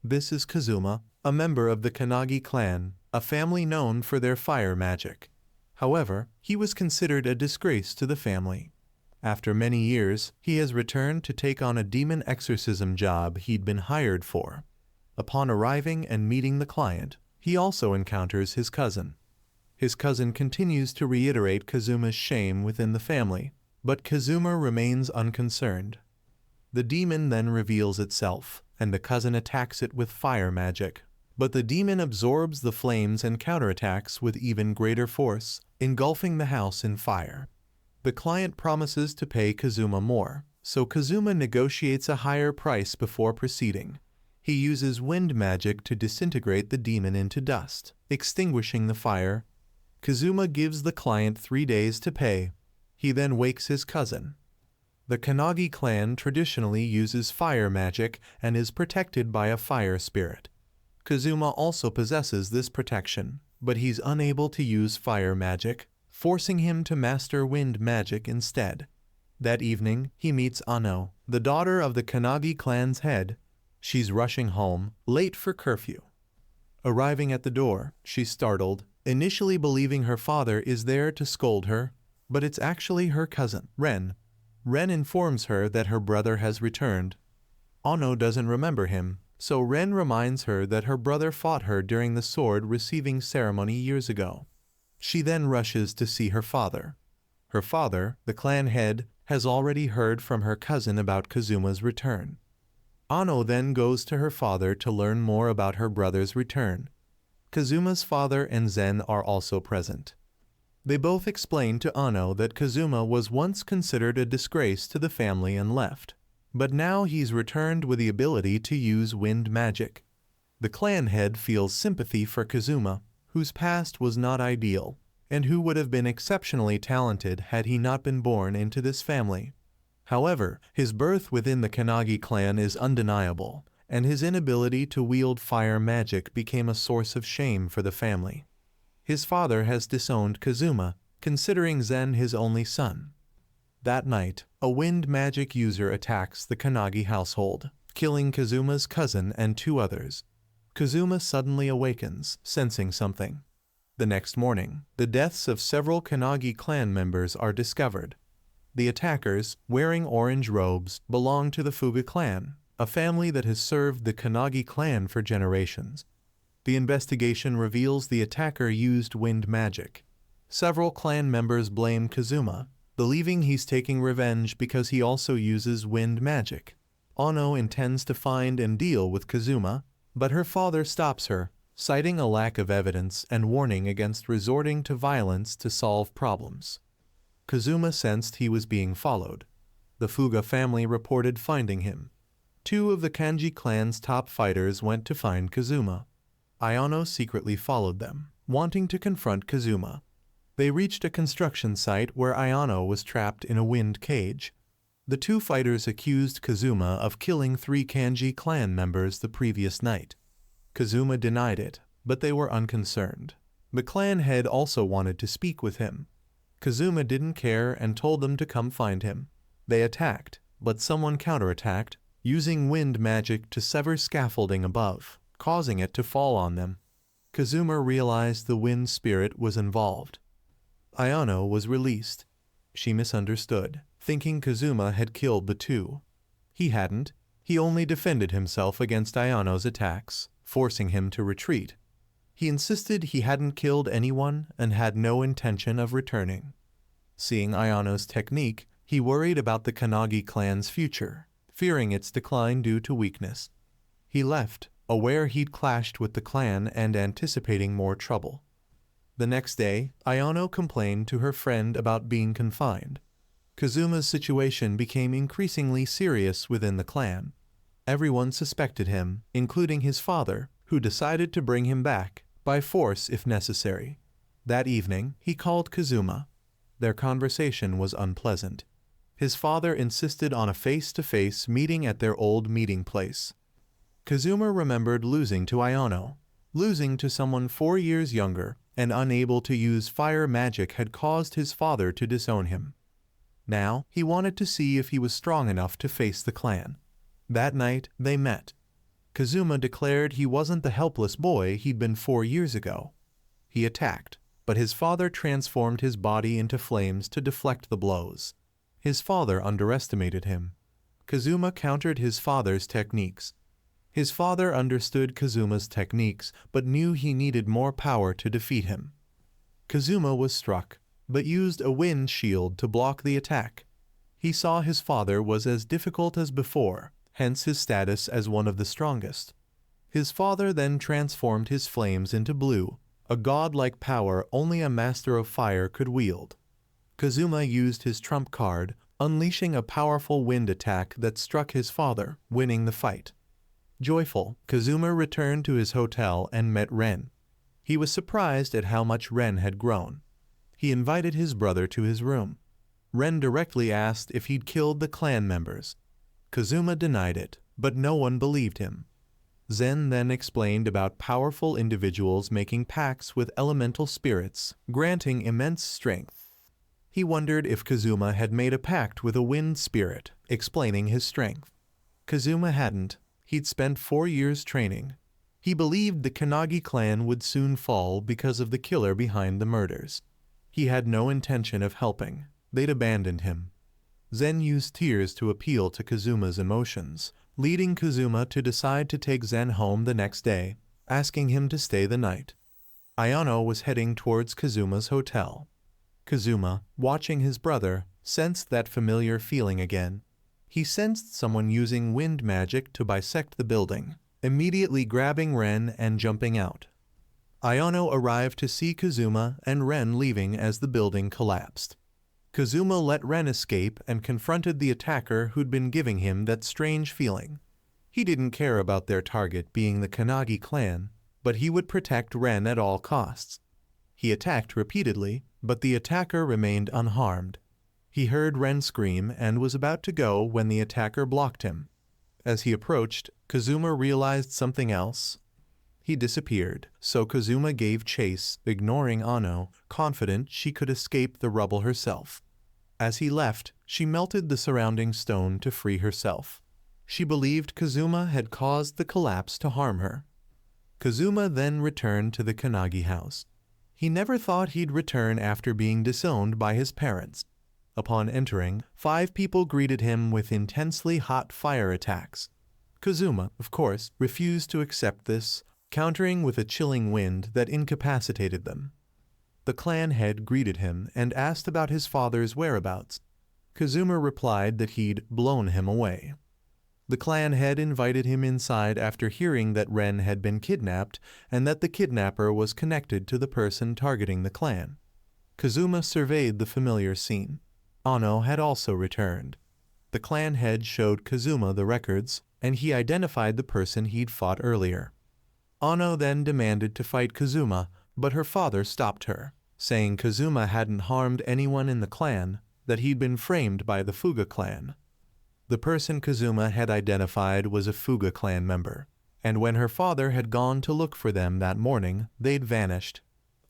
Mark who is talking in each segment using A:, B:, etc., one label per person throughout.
A: This is Kazuma, a member of the Kanagi clan, a family known for their fire magic. However, he was considered a disgrace to the family. After many years, he has returned to take on a demon exorcism job he'd been hired for. Upon arriving and meeting the client, he also encounters his cousin. His cousin continues to reiterate Kazuma's shame within the family, but Kazuma remains unconcerned. The demon then reveals itself, and the cousin attacks it with fire magic. But the demon absorbs the flames and counterattacks with even greater force, engulfing the house in fire. The client promises to pay Kazuma more, so Kazuma negotiates a higher price before proceeding. He uses wind magic to disintegrate the demon into dust, extinguishing the fire. Kazuma gives the client 3 days to pay. He then wakes his cousin. The Kanagi clan traditionally uses fire magic and is protected by a fire spirit. Kazuma also possesses this protection, but he's unable to use fire magic, forcing him to master wind magic instead. That evening, he meets Ano, the daughter of the Kanagi clan's head. She's rushing home, late for curfew. Arriving at the door, she's startled, initially believing her father is there to scold her, but it's actually her cousin, Ren. Ren informs her that her brother has returned. Ano doesn't remember him, so Ren reminds her that her brother fought her during the sword receiving ceremony years ago. She then rushes to see her father. Her father, the clan head, has already heard from her cousin about Kazuma's return. Ano then goes to her father to learn more about her brother's return. Kazuma's father and Zen are also present. They both explain to Ano that Kazuma was once considered a disgrace to the family and left, but now he's returned with the ability to use wind magic. The clan head feels sympathy for Kazuma, whose past was not ideal, and who would have been exceptionally talented had he not been born into this family. However, his birth within the Kanagi clan is undeniable, and his inability to wield fire magic became a source of shame for the family. His father has disowned Kazuma, considering Zen his only son. That night, a wind magic user attacks the Kanagi household, killing Kazuma's cousin and 2 others. Kazuma suddenly awakens, sensing something. The next morning, the deaths of several Kanagi clan members are discovered. The attackers, wearing orange robes, belong to the Fuga clan, a family that has served the Kanagi clan for generations. The investigation reveals the attacker used wind magic. Several clan members blame Kazuma, believing he's taking revenge because he also uses wind magic. Ano intends to find and deal with Kazuma, but her father stops her, citing a lack of evidence and warning against resorting to violence to solve problems. Kazuma sensed he was being followed. The Fuga family reported finding him. 2 of the Kanji clan's top fighters went to find Kazuma. Ayano secretly followed them, wanting to confront Kazuma. They reached a construction site where Ayano was trapped in a wind cage. The 2 fighters accused Kazuma of killing 3 Kanji clan members the previous night. Kazuma denied it, but they were unconcerned. The clan head also wanted to speak with him. Kazuma didn't care and told them to come find him. They attacked, but someone counterattacked, using wind magic to sever scaffolding above, causing it to fall on them. Kazuma realized the wind spirit was involved. Ayano was released. She misunderstood, thinking Kazuma had killed the 2. He hadn't. He only defended himself against Ayano's attacks, forcing him to retreat. He insisted he hadn't killed anyone and had no intention of returning. Seeing Ayano's technique, he worried about the Kanagi clan's future, fearing its decline due to weakness. He left, aware he'd clashed with the clan and anticipating more trouble. The next day, Ayano complained to her friend about being confined. Kazuma's situation became increasingly serious within the clan. Everyone suspected him, including his father, who decided to bring him back, by force if necessary. That evening, he called Kazuma. Their conversation was unpleasant. His father insisted on a face-to-face meeting at their old meeting place. Kazuma remembered losing to Ayano. Losing to someone 4 years younger and unable to use fire magic had caused his father to disown him. Now, he wanted to see if he was strong enough to face the clan. That night, they met. Kazuma declared he wasn't the helpless boy he'd been 4 years ago. He attacked, but his father transformed his body into flames to deflect the blows. His father underestimated him. Kazuma countered his father's techniques. His father understood Kazuma's techniques, but knew he needed more power to defeat him. Kazuma was struck, but used a wind shield to block the attack. He saw his father was as difficult as before, hence his status as one of the strongest. His father then transformed his flames into blue, a godlike power only a master of fire could wield. Kazuma used his trump card, unleashing a powerful wind attack that struck his father, winning the fight. Joyful, Kazuma returned to his hotel and met Ren. He was surprised at how much Ren had grown. He invited his brother to his room. Ren directly asked if he'd killed the clan members. Kazuma denied it, but no one believed him. Zen then explained about powerful individuals making pacts with elemental spirits, granting immense strength. He wondered if Kazuma had made a pact with a wind spirit, explaining his strength. Kazuma hadn't. He'd spent 4 years training. He believed the Kanagi clan would soon fall because of the killer behind the murders. He had no intention of helping. They'd abandoned him. Zen used tears to appeal to Kazuma's emotions, leading Kazuma to decide to take Zen home the next day, asking him to stay the night. Ayano was heading towards Kazuma's hotel. Kazuma, watching his brother, sensed that familiar feeling again. He sensed someone using wind magic to bisect the building, immediately grabbing Ren and jumping out. Ayano arrived to see Kazuma and Ren leaving as the building collapsed. Kazuma let Ren escape and confronted the attacker who'd been giving him that strange feeling. He didn't care about their target being the Kanagi clan, but he would protect Ren at all costs. He attacked repeatedly, but the attacker remained unharmed. He heard Ren scream and was about to go when the attacker blocked him. As he approached, Kazuma realized something else. He disappeared, so Kazuma gave chase, ignoring Ano, confident she could escape the rubble herself. As he left, she melted the surrounding stone to free herself. She believed Kazuma had caused the collapse to harm her. Kazuma then returned to the Kanagi house. He never thought he'd return after being disowned by his parents. Upon entering, 5 people greeted him with intensely hot fire attacks. Kazuma, of course, refused to accept this, countering with a chilling wind that incapacitated them. The clan head greeted him and asked about his father's whereabouts. Kazuma replied that he'd blown him away. The clan head invited him inside after hearing that Ren had been kidnapped and that the kidnapper was connected to the person targeting the clan. Kazuma surveyed the familiar scene. Ano had also returned. The clan head showed Kazuma the records, and he identified the person he'd fought earlier. Ano then demanded to fight Kazuma, but her father stopped her, saying Kazuma hadn't harmed anyone in the clan, that he'd been framed by the Fuga clan. The person Kazuma had identified was a Fuga clan member, and when her father had gone to look for them that morning, they'd vanished.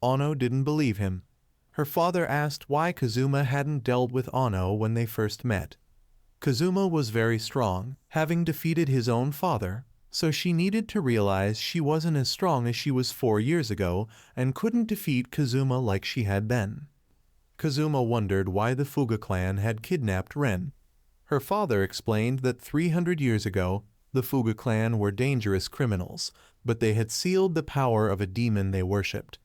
A: Ano didn't believe him. Her father asked why Kazuma hadn't dealt with Ano when they first met. Kazuma was very strong, having defeated his own father, so she needed to realize she wasn't as strong as she was 4 years ago and couldn't defeat Kazuma like she had been. Kazuma wondered why the Fuga clan had kidnapped Ren. Her father explained that 300 years ago, the Fuga clan were dangerous criminals, but they had sealed the power of a demon they worshipped.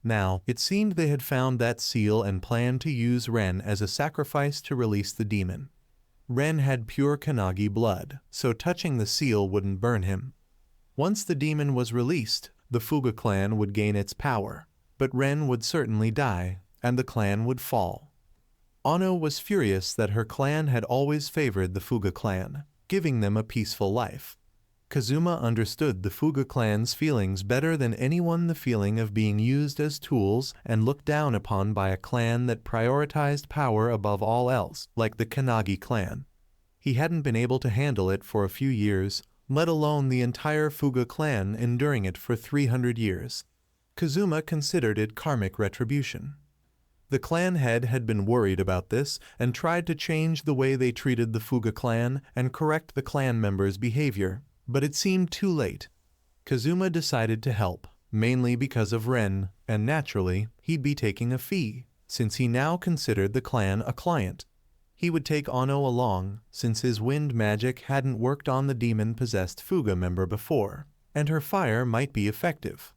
A: Now, it seemed they had found that seal and planned to use Ren as a sacrifice to release the demon. Ren had pure Kanagi blood, so touching the seal wouldn't burn him. Once the demon was released, the Fuga clan would gain its power, but Ren would certainly die, and the clan would fall. Ano was furious that her clan had always favored the Fuga clan, giving them a peaceful life. Kazuma understood the Fuga clan's feelings better than anyone, the feeling of being used as tools and looked down upon by a clan that prioritized power above all else, like the Kanagi clan. He hadn't been able to handle it for a few years, let alone the entire Fuga clan enduring it for 300 years. Kazuma considered it karmic retribution. The clan head had been worried about this and tried to change the way they treated the Fuga clan and correct the clan members' behavior, but it seemed too late. Kazuma decided to help, mainly because of Ren, and naturally, he'd be taking a fee, since he now considered the clan a client. He would take Ano along, since his wind magic hadn't worked on the demon-possessed Fuga member before, and her fire might be effective.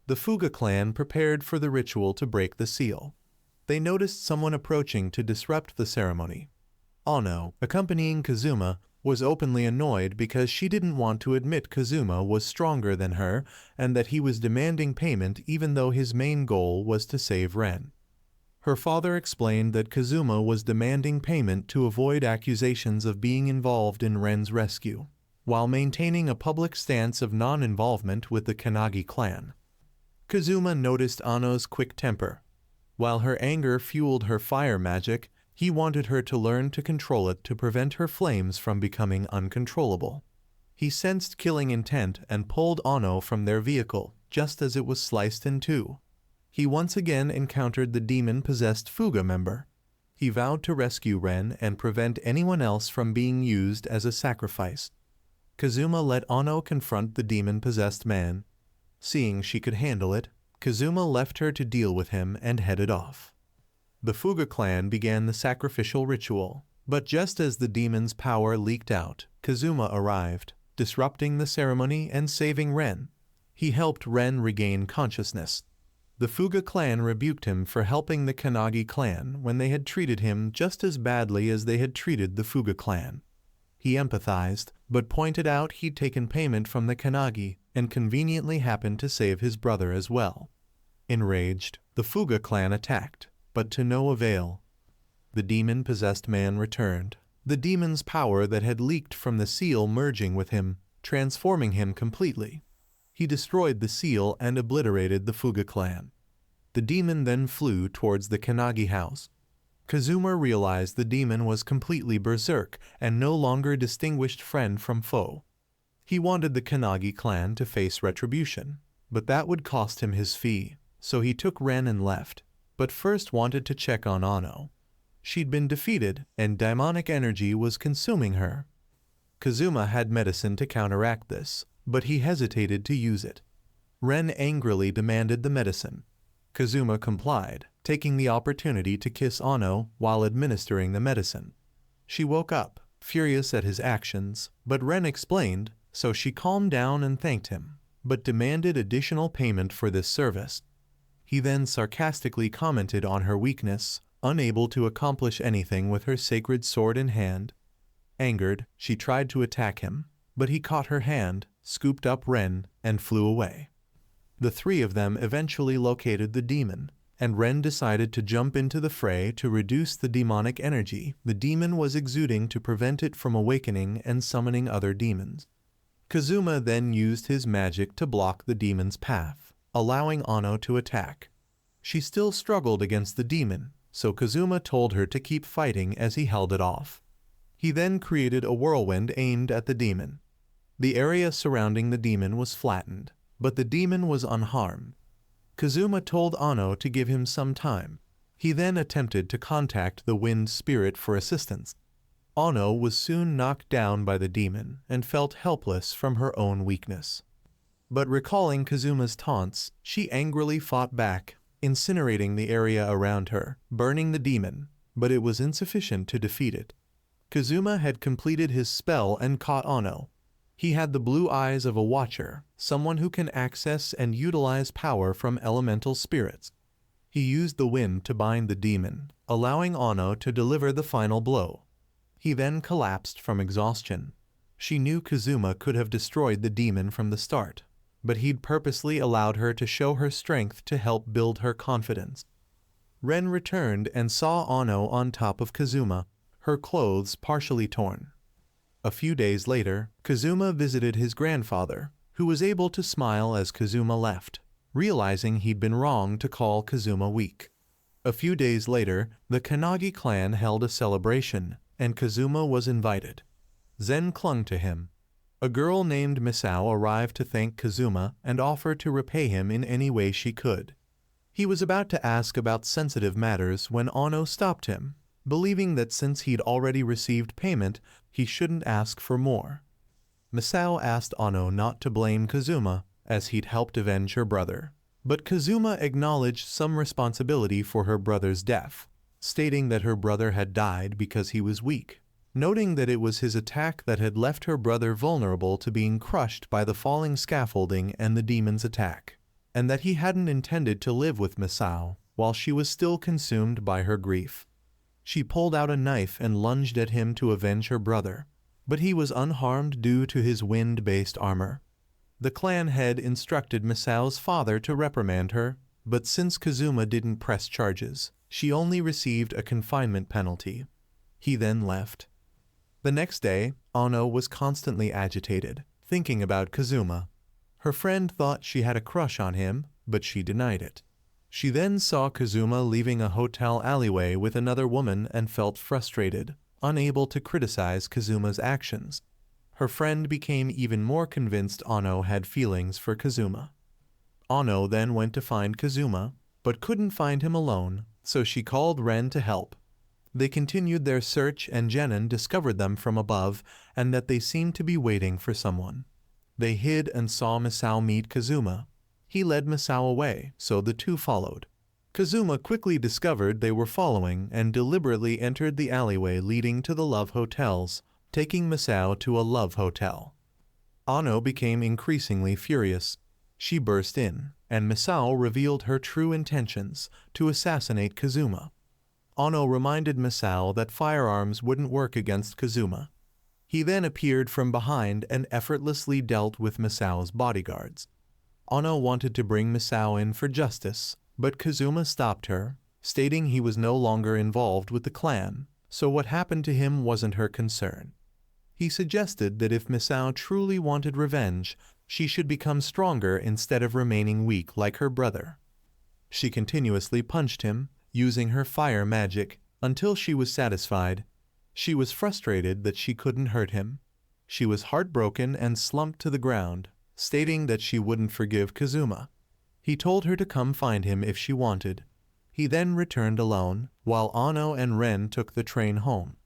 A: The Fuga clan prepared for the ritual to break the seal. They noticed someone approaching to disrupt the ceremony. Ano, accompanying Kazuma, was openly annoyed because she didn't want to admit Kazuma was stronger than her and that he was demanding payment even though his main goal was to save Ren. Her father explained that Kazuma was demanding payment to avoid accusations of being involved in Ren's rescue, while maintaining a public stance of non-involvement with the Kanagi clan. Kazuma noticed Ano's quick temper. While her anger fueled her fire magic, he wanted her to learn to control it to prevent her flames from becoming uncontrollable. He sensed killing intent and pulled Ano from their vehicle, just as it was sliced in two. He once again encountered the demon-possessed Fuga member. He vowed to rescue Ren and prevent anyone else from being used as a sacrifice. Kazuma let Ano confront the demon-possessed man. Seeing she could handle it, Kazuma left her to deal with him and headed off. The Fuga clan began the sacrificial ritual, but just as the demon's power leaked out, Kazuma arrived, disrupting the ceremony and saving Ren. He helped Ren regain consciousness. The Fuga clan rebuked him for helping the Kanagi clan when they had treated him just as badly as they had treated the Fuga clan. He empathized, but pointed out he'd taken payment from the Kanagi and conveniently happened to save his brother as well. Enraged, the Fuga clan attacked, but to no avail. The demon-possessed man returned, the demon's power that had leaked from the seal merging with him, transforming him completely. He destroyed the seal and obliterated the Fuga clan. The demon then flew towards the Kanagi house. Kazuma realized the demon was completely berserk and no longer distinguished friend from foe. He wanted the Kanagi clan to face retribution, but that would cost him his fee, so he took Ren and left, but first wanted to check on Ano. She'd been defeated, and demonic energy was consuming her. Kazuma had medicine to counteract this, but he hesitated to use it. Ren angrily demanded the medicine. Kazuma complied, taking the opportunity to kiss Ano while administering the medicine. She woke up, furious at his actions, but Ren explained, so she calmed down and thanked him, but demanded additional payment for this service. He then sarcastically commented on her weakness, unable to accomplish anything with her sacred sword in hand. Angered, she tried to attack him, but he caught her hand, scooped up Ren, and flew away. The three of them eventually located the demon, and Ren decided to jump into the fray to reduce the demonic energy the demon was exuding to prevent it from awakening and summoning other demons. Kazuma then used his magic to block the demon's path, allowing Ano to attack. She still struggled against the demon, so Kazuma told her to keep fighting as he held it off. He then created a whirlwind aimed at the demon. The area surrounding the demon was flattened, but the demon was unharmed. Kazuma told Ano to give him some time. He then attempted to contact the wind spirit for assistance. Ano was soon knocked down by the demon and felt helpless from her own weakness. But recalling Kazuma's taunts, she angrily fought back, incinerating the area around her, burning the demon, but it was insufficient to defeat it. Kazuma had completed his spell and caught Ano. He had the blue eyes of a watcher, someone who can access and utilize power from elemental spirits. He used the wind to bind the demon, allowing Ano to deliver the final blow. He then collapsed from exhaustion. She knew Kazuma could have destroyed the demon from the start, but he'd purposely allowed her to show her strength to help build her confidence. Ren returned and saw Ano on top of Kazuma, her clothes partially torn. A few days later, Kazuma visited his grandfather, who was able to smile as Kazuma left, realizing he'd been wrong to call Kazuma weak. A few days later, the Kanagi clan held a celebration, and Kazuma was invited. Zen clung to him. A girl named Misao arrived to thank Kazuma and offer to repay him in any way she could. He was about to ask about sensitive matters when Ano stopped him, believing that since he'd already received payment, he shouldn't ask for more. Misao asked Ano not to blame Kazuma, as he'd helped avenge her brother. But Kazuma acknowledged some responsibility for her brother's death, stating that her brother had died because he was weak, noting that it was his attack that had left her brother vulnerable to being crushed by the falling scaffolding and the demon's attack, and that he hadn't intended to live with Misao while she was still consumed by her grief. She pulled out a knife and lunged at him to avenge her brother, but he was unharmed due to his wind-based armor. The clan head instructed Misao's father to reprimand her, but since Kazuma didn't press charges, she only received a confinement penalty. He then left. The next day, Ano was constantly agitated, thinking about Kazuma. Her friend thought she had a crush on him, but she denied it. She then saw Kazuma leaving a hotel alleyway with another woman and felt frustrated, unable to criticize Kazuma's actions. Her friend became even more convinced Ano had feelings for Kazuma. Ano then went to find Kazuma, but couldn't find him alone, so she called Ren to help. They continued their search and Jenin discovered them from above and that they seemed to be waiting for someone. They hid and saw Misao meet Kazuma. He led Misao away, so the two followed. Kazuma quickly discovered they were following and deliberately entered the alleyway leading to the love hotels, taking Misao to a love hotel. Ano became increasingly furious. She burst in, and Misao revealed her true intentions to assassinate Kazuma. Ano reminded Misao that firearms wouldn't work against Kazuma. He then appeared from behind and effortlessly dealt with Misao's bodyguards. Ano wanted to bring Misao in for justice, but Kazuma stopped her, stating he was no longer involved with the clan, so what happened to him wasn't her concern. He suggested that if Misao truly wanted revenge, she should become stronger instead of remaining weak like her brother. She continuously punched him, using her fire magic, until she was satisfied. She was frustrated that she couldn't hurt him. She was heartbroken and slumped to the ground, stating that she wouldn't forgive Kazuma. He told her to come find him if she wanted. He then returned alone, while Ano and Ren took the train home.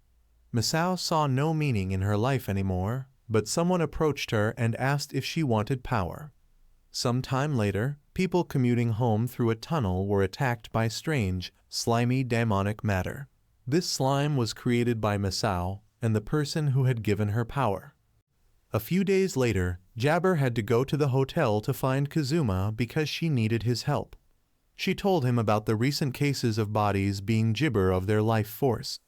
A: Misao saw no meaning in her life anymore, but someone approached her and asked if she wanted power. Some time later, people commuting home through a tunnel were attacked by strange, slimy demonic matter. This slime was created by Misao and the person who had given her power. A few days later, Jabber had to go to the hotel to find Kazuma because she needed his help. She told him about the recent cases of bodies being gibber of their life force.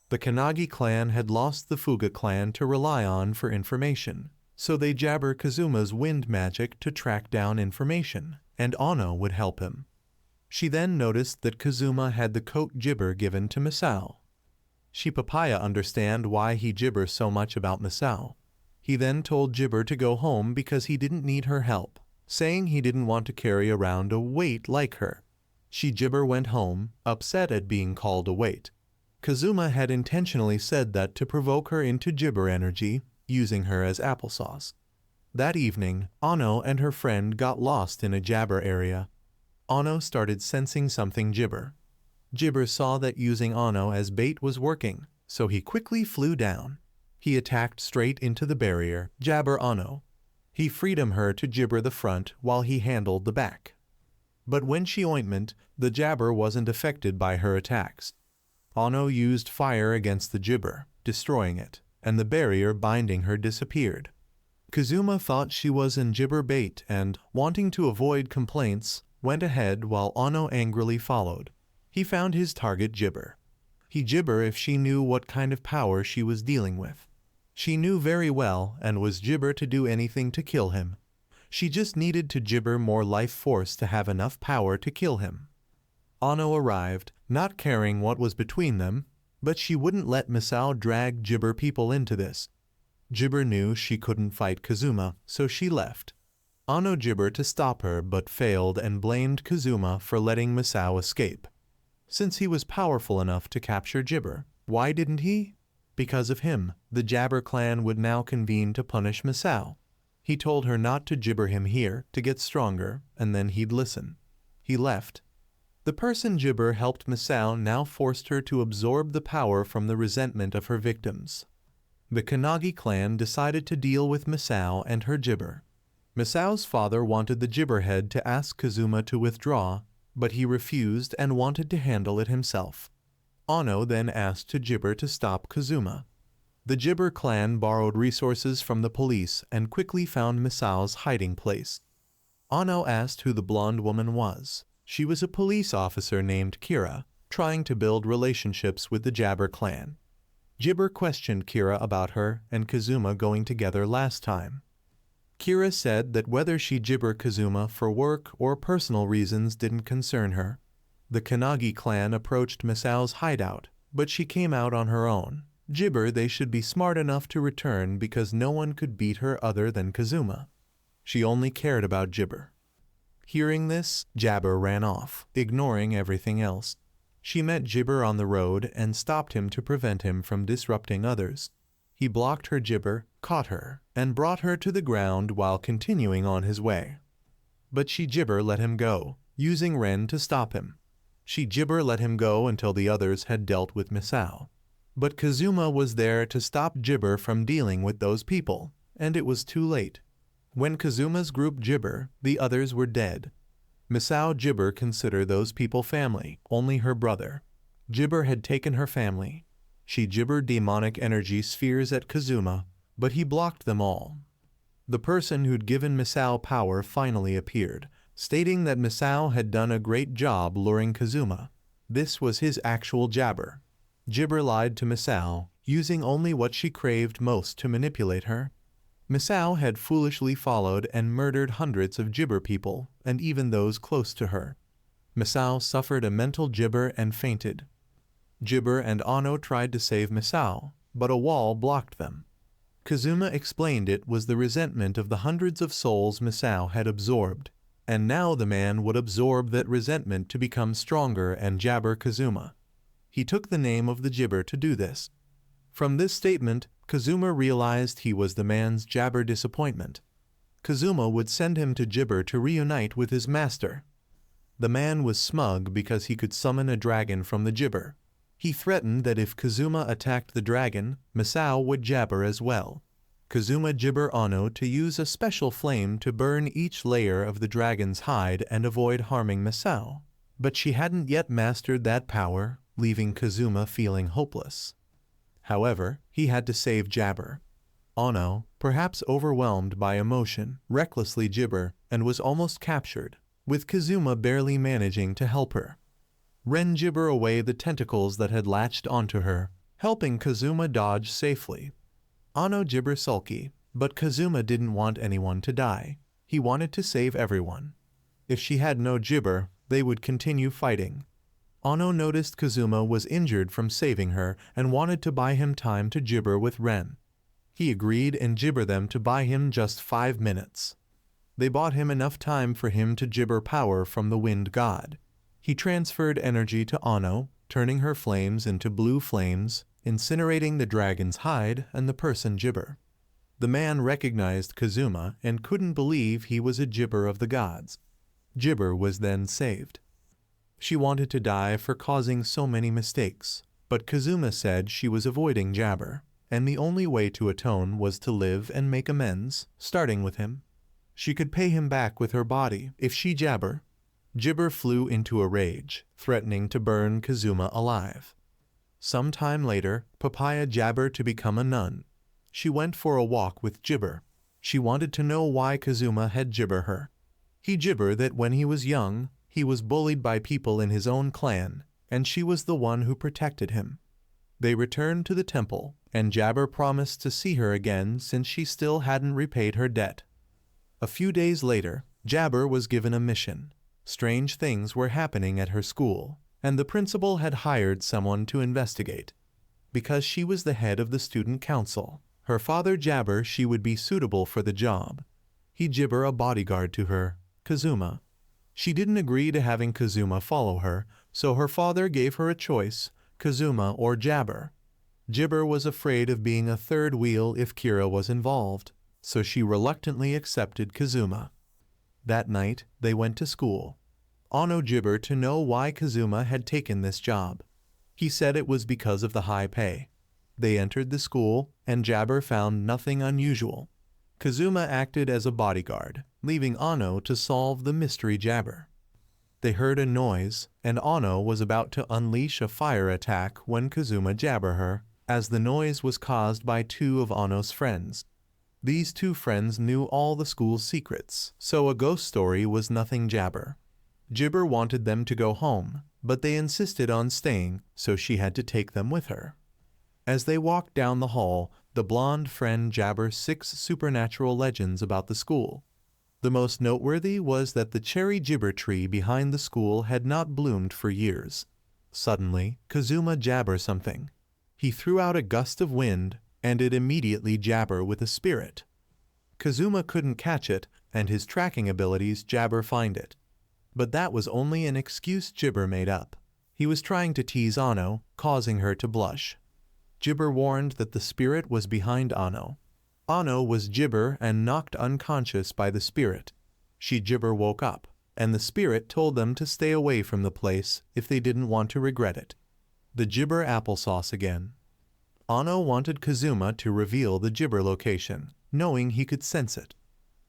A: The Kanagi clan had lost the Fuga clan to rely on for information, so they jabber Kazuma's wind magic to track down information, and Ano would help him. She then noticed that Kazuma had the coat gibber given to Misao. She papaya understand why he gibber so much about Misao. He then told Gibber to go home because he didn't need her help, saying he didn't want to carry around a weight like her. Gibber went home, upset at being called a weight. Kazuma had intentionally said that to provoke her into Gibber energy, using her as applesauce. That evening, Ano and her friend got lost in a Jabber area. Ano started sensing something Gibber. Gibber saw that using Ano as bait was working, so he quickly flew down. He attacked straight into the barrier, Jabber Ano. He freedom her to Gibber the front while he handled the back. But when she ointment, the Jabber wasn't affected by her attacks. Ano used fire against the Gibber, destroying it, and the barrier binding her disappeared. Kazuma thought she was in Gibber bait and, wanting to avoid complaints, went ahead while Ano angrily followed. He found his target Gibber. He Gibber if she knew what kind of power she was dealing with. She knew very well and was Gibber to do anything to kill him. She just needed to Gibber more life force to have enough power to kill him. Ano arrived, not caring what was between them, but she wouldn't let Misao drag Gibber people into this. Gibber knew she couldn't fight Kazuma, so she left. Ano Gibber to stop her but failed and blamed Kazuma for letting Misao escape. Since he was powerful enough to capture Gibber, why didn't he? Because of him, the Jabber clan would now convene to punish Misao. He told her not to Gibber him here, to get stronger, and then he'd listen. He left. The person Gibber helped Misao now forced her to absorb the power from the resentment of her victims. The Kanagi clan decided to deal with Misao and her gibber. Misao's father wanted the gibber head to ask Kazuma to withdraw, but he refused and wanted to handle it himself. Ano then asked to gibber to stop Kazuma. The gibber clan borrowed resources from the police and quickly found Misao's hiding place. Ano asked who the blonde woman was. She was a police officer named Kira, trying to build relationships with the Jabber clan. Gibber questioned Kira about her and Kazuma going together last time. Kira said that whether she gibber Kazuma for work or personal reasons didn't concern her. The Kanagi clan approached Misao's hideout, but she came out on her own. Gibber they should be smart enough to return because no one could beat her other than Kazuma. She only cared about gibber. Hearing this, Jabber ran off, ignoring everything else. She met Gibber on the road and stopped him to prevent him from disrupting others. He blocked her gibber, caught her, and brought her to the ground while continuing on his way. But she gibber let him go, using Ren to stop him. She gibber let him go until the others had dealt with Misao. But Kazuma was there to stop gibber from dealing with those people, and it was too late. When Kazuma's group gibber, the others were dead. Misao gibber considered those people family, only her brother. Gibber had taken her family. She gibbered demonic energy spheres at Kazuma, but he blocked them all. The person who'd given Misao power finally appeared, stating that Misao had done a great job luring Kazuma. This was his actual jabber. Gibber lied to Misao, using only what she craved most to manipulate her. Misao had foolishly followed and murdered hundreds of gibber people, and even those close to her. Misao suffered a mental gibber and fainted. Gibber and Ano tried to save Misao, but a wall blocked them. Kazuma explained it was the resentment of the hundreds of souls Misao had absorbed, and now the man would absorb that resentment to become stronger and jabber Kazuma. He took the name of the gibber to do this. From this statement, Kazuma realized he was the man's jabber disappointment. Kazuma would send him to gibber to reunite with his master. The man was smug because he could summon a dragon from the gibber. He threatened that if Kazuma attacked the dragon, Misao would jabber as well. Kazuma gibber Ano to use a special flame to burn each layer of the dragon's hide and avoid harming Misao. But she hadn't yet mastered that power, leaving Kazuma feeling hopeless. However, he had to save Jabber. Ano, perhaps overwhelmed by emotion, recklessly gibber and was almost captured, with Kazuma barely managing to help her. Ren gibber away the tentacles that had latched onto her, helping Kazuma dodge safely. Ano gibber sulky, but Kazuma didn't want anyone to die. He wanted to save everyone. If she had no gibber, they would continue fighting. Ano noticed Kazuma was injured from saving her and wanted to buy him time to gibber with Ren. He agreed and gibber them to buy him just 5 minutes. They bought him enough time for him to gibber power from the wind god. He transferred energy to Ano, turning her flames into blue flames, incinerating the dragon's hide and the person gibber. The man recognized Kazuma and couldn't believe he was a gibber of the gods. Gibber was then saved. She wanted to die for causing so many mistakes, but Kazuma said she was avoiding Jabber, and the only way to atone was to live and make amends, starting with him. She could pay him back with her body if she Jabber. Gibber flew into a rage, threatening to burn Kazuma alive. Some time later, Papaya Jabber to become a nun. She went for a walk with Gibber. She wanted to know why Kazuma had gibber her. He gibber that when he was young, he was bullied by people in his own clan, and she was the one who protected him. They returned to the temple, and Jabber promised to see her again since she still hadn't repaid her debt. A few days later, Jabber was given a mission. Strange things were happening at her school, and the principal had hired someone to investigate. Because she was the head of the student council, her father Jabber she would be suitable for the job. He gibber a bodyguard to her, Kazuma. She didn't agree to having Kazuma follow her, so her father gave her a choice, Kazuma or Jabber. Gibber was afraid of being a third wheel if Kira was involved, so she reluctantly accepted Kazuma. That night, they went to school. Ano gibber to know why Kazuma had taken this job. He said it was because of the high pay. They entered the school, and Jabber found nothing unusual. Kazuma acted as a bodyguard, leaving Ano to solve the mystery Jabber. They heard a noise, and Ano was about to unleash a fire attack when Kazuma jabbered her, as the noise was caused by two of Ano's friends. These two friends knew all the school's secrets, so a ghost story was nothing Jabber. Jibber wanted them to go home, but they insisted on staying, so she had to take them with her. As they walked down the hall, the blonde friend Jabbered 6 supernatural legends about the school. The most noteworthy was that the cherry gibber tree behind the school had not bloomed for years. Suddenly, Kazuma jabbered something. He threw out a gust of wind, and it immediately jabbered with a spirit. Kazuma couldn't catch it, and his tracking abilities jabber find it. But that was only an excuse Jibber made up. He was trying to tease Ano, causing her to blush. Jibber warned that the spirit was behind Ano. Ano was Jibber and knocked unconscious by the spirit. Jibber woke up, and the spirit told them to stay away from the place if they didn't want to regret it. The Jibber applesauce again. Ano wanted Kazuma to reveal the Jibber location, knowing he could sense it.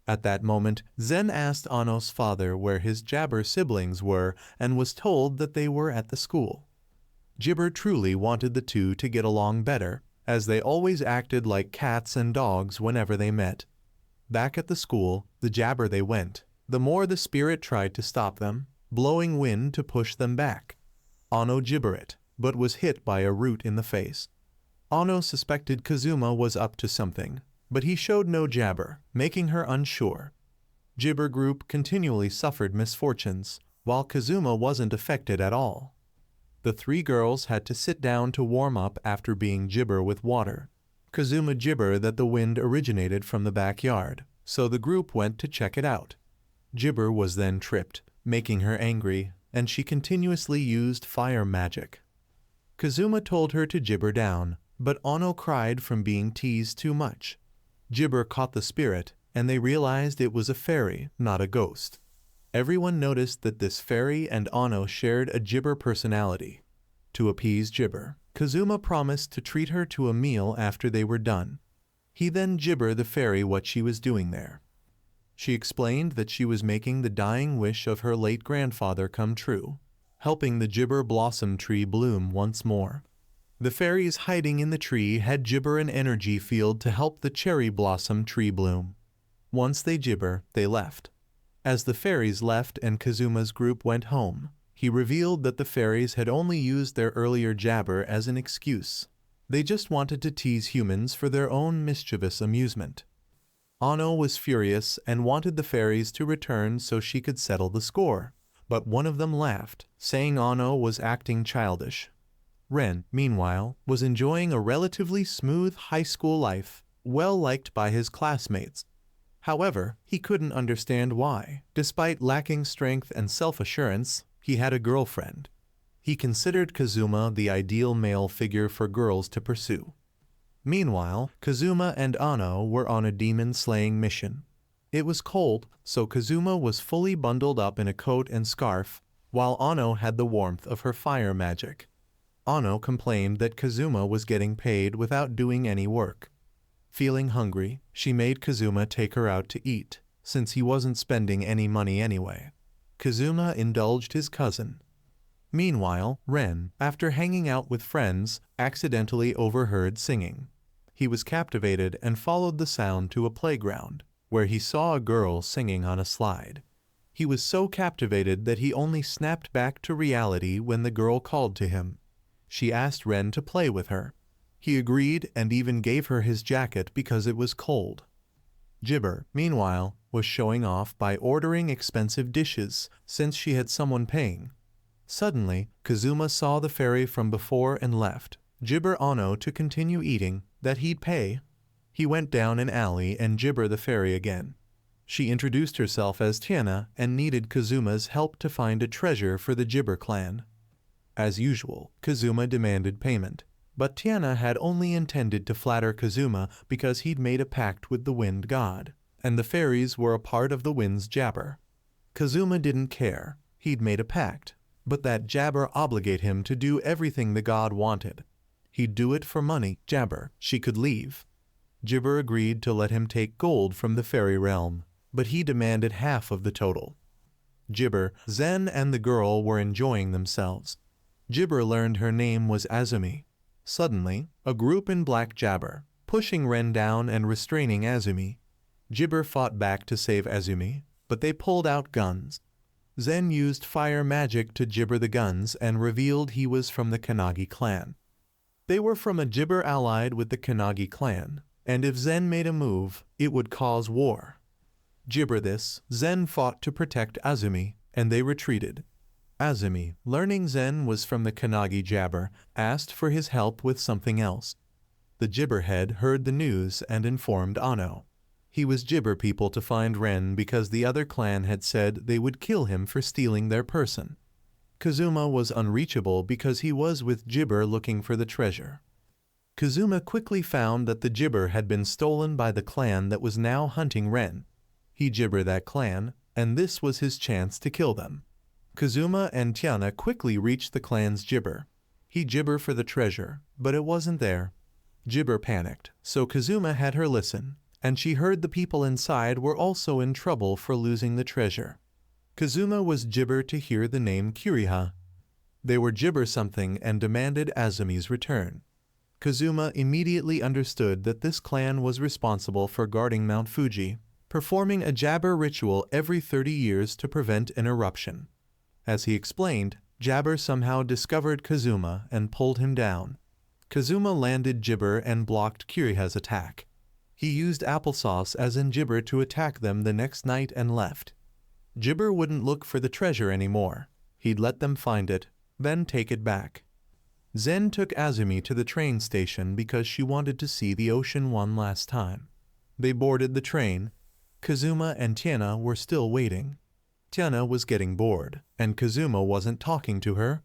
A: At that moment, Zen asked Ano's father where his Jabber siblings were and was told that they were at the school. Jibber truly wanted the two to get along better, as they always acted like cats and dogs whenever they met. Back at the school, the jabber they went, the more the spirit tried to stop them, blowing wind to push them back. Ano jibbered it, but was hit by a root in the face. Ano suspected Kazuma was up to something, but he showed no jabber, making her unsure. Jibber group continually suffered misfortunes, while Kazuma wasn't affected at all. The 3 girls had to sit down to warm up after being jibber with water. Kazuma jibbered that the wind originated from the backyard, so the group went to check it out. Jibber was then tripped, making her angry, and she continuously used fire magic. Kazuma told her to jibber down, but Ano cried from being teased too much. Jibber caught the spirit, and they realized it was a fairy, not a ghost. Everyone noticed that this fairy and Ano shared a Jibber personality. To appease Jibber, Kazuma promised to treat her to a meal after they were done. He then jibbered the fairy what she was doing there. She explained that she was making the dying wish of her late grandfather come true, helping the Jibber blossom tree bloom once more. The fairies hiding in the tree had Jibber an energy field to help the cherry blossom tree bloom. Once they jibber, they left. As the fairies left and Kazuma's group went home, he revealed that the fairies had only used their earlier jabber as an excuse. They just wanted to tease humans for their own mischievous amusement. Ano was furious and wanted the fairies to return so she could settle the score, but one of them laughed, saying Ano was acting childish. Ren, meanwhile, was enjoying a relatively smooth high school life, well liked by his classmates. However, he couldn't understand why. Despite lacking strength and self-assurance, he had a girlfriend. He considered Kazuma the ideal male figure for girls to pursue. Meanwhile, Kazuma and Ano were on a demon-slaying mission. It was cold, so Kazuma was fully bundled up in a coat and scarf, while Ano had the warmth of her fire magic. Ano complained that Kazuma was getting paid without doing any work. Feeling hungry, she made Kazuma take her out to eat, since he wasn't spending any money anyway. Kazuma indulged his cousin. Meanwhile, Ren, after hanging out with friends, accidentally overheard singing. He was captivated and followed the sound to a playground, where he saw a girl singing on a slide. He was so captivated that he only snapped back to reality when the girl called to him. She asked Ren to play with her. He agreed and even gave her his jacket because it was cold. Jibber, meanwhile, was showing off by ordering expensive dishes since she had someone paying. Suddenly, Kazuma saw the fairy from before and left. Jibber Ano to continue eating, that he'd pay. He went down an alley and jibbered the fairy again. She introduced herself as Tiana and needed Kazuma's help to find a treasure for the Jibber clan. As usual, Kazuma demanded payment. But Tiana had only intended to flatter Kazuma because he'd made a pact with the wind god, and the fairies were a part of the wind's jabber. Kazuma didn't care. He'd made a pact, but that jabber obligated him to do everything the god wanted. He'd do it for money. Jabber, she could leave. Jibber agreed to let him take gold from the fairy realm, but he demanded half of the total. Jibber, Zen and the girl were enjoying themselves. Jibber learned her name was Azumi. Suddenly, a group in black Jabber, pushing Ren down and restraining Azumi. Jibber fought back to save Azumi, but they pulled out guns. Zen used fire magic to gibber the guns and revealed he was from the Kanagi clan. They were from a Jibber allied with the Kanagi clan, and if Zen made a move, it would cause war. Gibber this, Zen fought to protect Azumi, and they retreated. Azumi, learning Zen was from the Kanagi Jabber, asked for his help with something else. The Jibber head heard the news and informed Ano. He was Jibber people to find Ren because the other clan had said they would kill him for stealing their person. Kazuma was unreachable because he was with Jibber looking for the treasure. Kazuma quickly found that the Jibber had been stolen by the clan that was now hunting Ren. He gibbered that clan, and this was his chance to kill them. Kazuma and Tiana quickly reached the clan's Jibber. He gibbered for the treasure, but it wasn't there. Jibber panicked, so Kazuma had her listen, and she heard the people inside were also in trouble for losing the treasure. Kazuma was Jibber to hear the name Kuriha. They were Jibber something and demanded Azumi's return. Kazuma immediately understood that this clan was responsible for guarding Mount Fuji, performing a Jabber ritual every 30 years to prevent an eruption. As he explained, Jabber somehow discovered Kazuma and pulled him down. Kazuma landed Jibber and blocked Kuriha's attack. He used applesauce as in Jibber to attack them the next night and left. Jibber wouldn't look for the treasure anymore. He'd let them find it, then take it back. Zen took Azumi to the train station because she wanted to see the ocean one last time. They boarded the train. Kazuma and Tiana were still waiting. Tiana was getting bored, and Kazuma wasn't talking to her.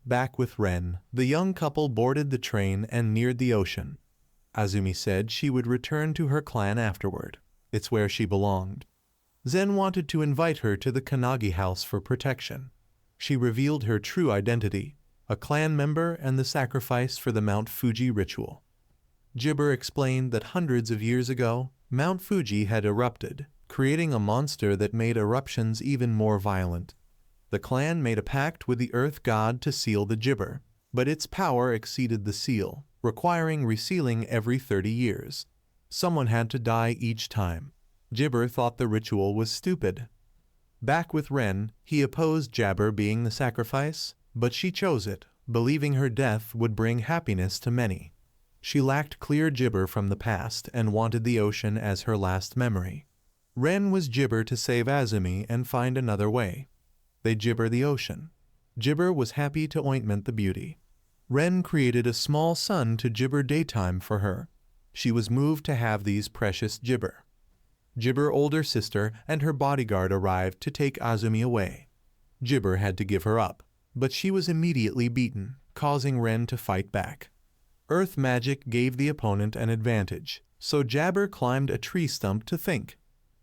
A: Back with Ren, the young couple boarded the train and neared the ocean. Azumi said she would return to her clan afterward. It's where she belonged. Zen wanted to invite her to the Kanagi house for protection. She revealed her true identity, a clan member and the sacrifice for the Mount Fuji ritual. Jibber explained that hundreds of years ago, Mount Fuji had erupted, creating a monster that made eruptions even more violent. The clan made a pact with the earth god to seal the Jibber, but its power exceeded the seal, requiring resealing every 30 years. Someone had to die each time. Jibber thought the ritual was stupid. Back with Ren, he opposed Jabber being the sacrifice, but she chose it, believing her death would bring happiness to many. She lacked clear Jibber from the past and wanted the ocean as her last memory. Ren was Jibber to save Azumi and find another way. They gibber the ocean. Jibber was happy to ointment the beauty. Ren created a small sun to gibber daytime for her. She was moved to have these precious Jibber. Jibber older sister and her bodyguard arrived to take Azumi away. Jibber had to give her up, but she was immediately beaten, causing Ren to fight back. Earth magic gave the opponent an advantage, so Jabber climbed a tree stump to think.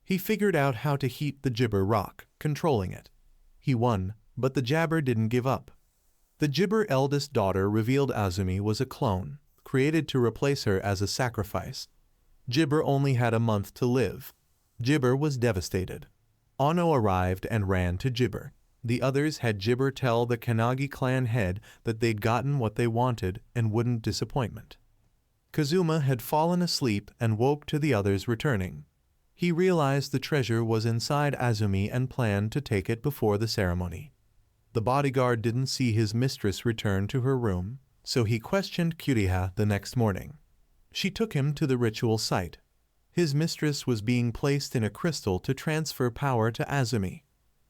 A: He figured out how to heat the Jibber rock, controlling it. He won, but the Jabber didn't give up. The Jibber eldest daughter revealed Azumi was a clone, created to replace her as a sacrifice. Jibber only had a month to live. Jibber was devastated. Ano arrived and ran to Jibber. The others had Jibber tell the Kanagi clan head that they'd gotten what they wanted and wouldn't disappointment. Kazuma had fallen asleep and woke to the others returning. He realized the treasure was inside Azumi and planned to take it before the ceremony. The bodyguard didn't see his mistress return to her room, so he questioned Kuriha the next morning. She took him to the ritual site. His mistress was being placed in a crystal to transfer power to Azumi.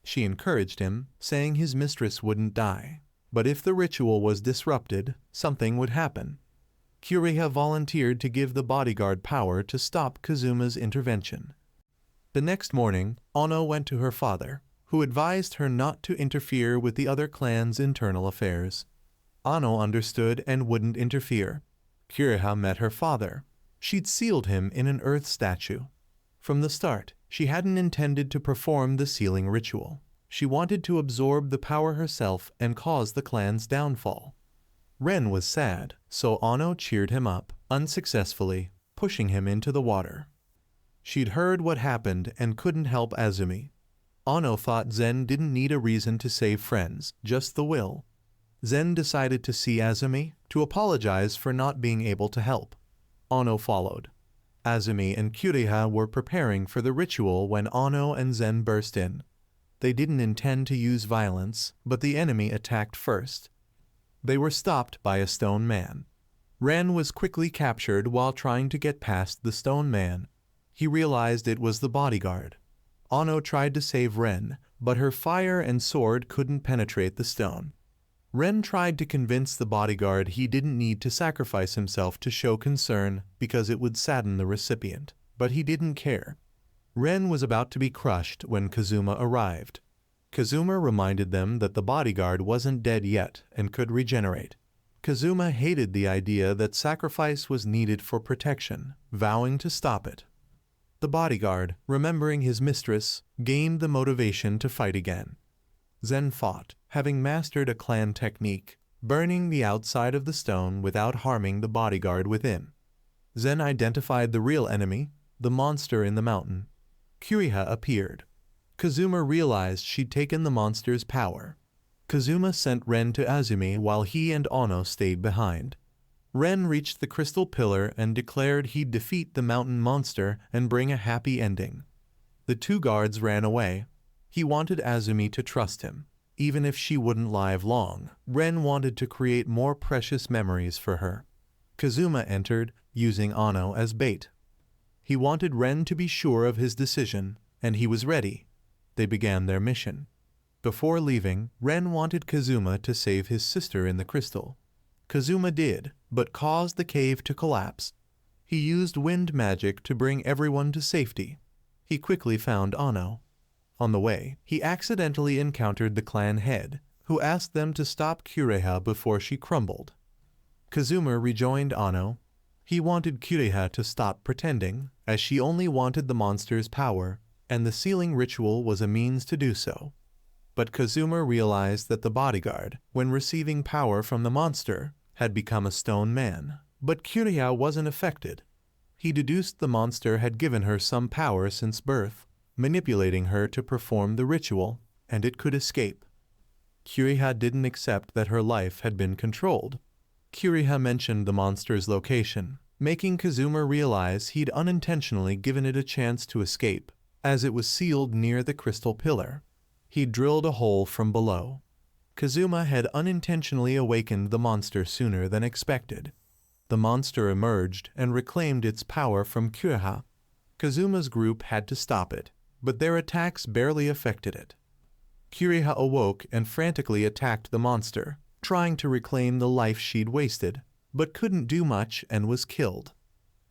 A: She encouraged him, saying his mistress wouldn't die, but if the ritual was disrupted, something would happen. Kuriha volunteered to give the bodyguard power to stop Kazuma's intervention. The next morning, Ono went to her father, who advised her not to interfere with the other clan's internal affairs. Ano understood and wouldn't interfere. Kuriha met her father. She'd sealed him in an earth statue. From the start, she hadn't intended to perform the sealing ritual. She wanted to absorb the power herself and cause the clan's downfall. Ren was sad, so Ano cheered him up, unsuccessfully, pushing him into the water. She'd heard what happened and couldn't help Azumi. Ano thought Zen didn't need a reason to save friends, just the will. Zen decided to see Azumi, to apologize for not being able to help. Ano followed. Azumi and Kureha were preparing for the ritual when Ano and Zen burst in. They didn't intend to use violence, but the enemy attacked first. They were stopped by a stone man. Ren was quickly captured while trying to get past the stone man. He realized it was the bodyguard. Ano tried to save Ren, but her fire and sword couldn't penetrate the stone. Ren tried to convince the bodyguard he didn't need to sacrifice himself to show concern because it would sadden the recipient, but he didn't care. Ren was about to be crushed when Kazuma arrived. Kazuma reminded them that the bodyguard wasn't dead yet and could regenerate. Kazuma hated the idea that sacrifice was needed for protection, vowing to stop it. The bodyguard, remembering his mistress, gained the motivation to fight again. Zen fought, having mastered a clan technique, burning the outside of the stone without harming the bodyguard within. Zen identified the real enemy, the monster in the mountain. Kureha appeared. Kazuma realized she'd taken the monster's power. Kazuma sent Ren to Azumi while he and Ano stayed behind. Ren reached the crystal pillar and declared he'd defeat the mountain monster and bring a happy ending. The two guards ran away. He wanted Azumi to trust him. Even if she wouldn't live long, Ren wanted to create more precious memories for her. Kazuma entered, using Ano as bait. He wanted Ren to be sure of his decision, and he was ready. They began their mission. Before leaving, Ren wanted Kazuma to save his sister in the crystal. Kazuma did, but caused the cave to collapse. He used wind magic to bring everyone to safety. He quickly found Ano. On the way, he accidentally encountered the clan head, who asked them to stop Kureha before she crumbled. Kazuma rejoined Ano. He wanted Kureha to stop pretending, as she only wanted the monster's power, and the sealing ritual was a means to do so. But Kazuma realized that the bodyguard, when receiving power from the monster, had become a stone man, but Kureha wasn't affected. He deduced the monster had given her some power since birth, manipulating her to perform the ritual, and it could escape. Kureha didn't accept that her life had been controlled. Kureha mentioned the monster's location, making Kazuma realize he'd unintentionally given it a chance to escape, as it was sealed near the crystal pillar. He drilled a hole from below. Kazuma had unintentionally awakened the monster sooner than expected. The monster emerged and reclaimed its power from Kureha. Kazuma's group had to stop it, but their attacks barely affected it. Kureha awoke and frantically attacked the monster, trying to reclaim the life she'd wasted, but couldn't do much and was killed.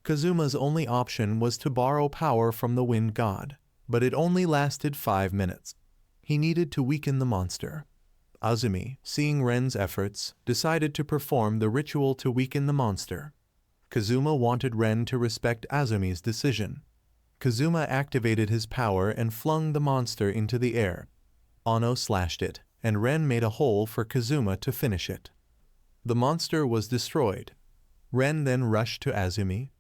A: Kazuma's only option was to borrow power from the wind god, but it only lasted 5 minutes. He needed to weaken the monster. Azumi, seeing Ren's efforts, decided to perform the ritual to weaken the monster. Kazuma wanted Ren to respect Azumi's decision. Kazuma activated his power and flung the monster into the air. Ano slashed it, and Ren made a hole for Kazuma to finish it. The monster was destroyed. Ren then rushed to Azumi.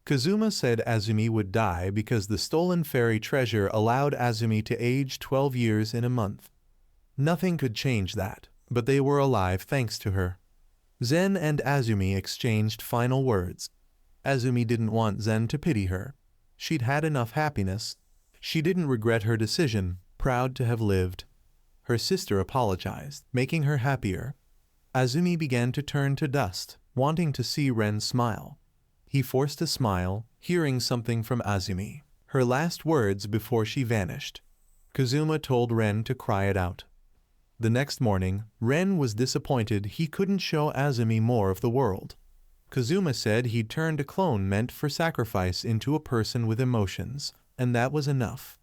A: Kazuma said Azumi would die because the stolen fairy treasure allowed Azumi to age 12 years in a month. Nothing could change that, but they were alive thanks to her. Zen and Azumi exchanged final words. Azumi didn't want Zen to pity her. She'd had enough happiness. She didn't regret her decision, proud to have lived. Her sister apologized, making her happier. Azumi began to turn to dust, wanting to see Ren smile. He forced a smile, hearing something from Azumi, her last words before she vanished. Kazuma told Ren to cry it out. The next morning, Ren was disappointed he couldn't show Azumi more of the world. Kazuma said he'd turned a clone meant for sacrifice into a person with emotions, and that was enough.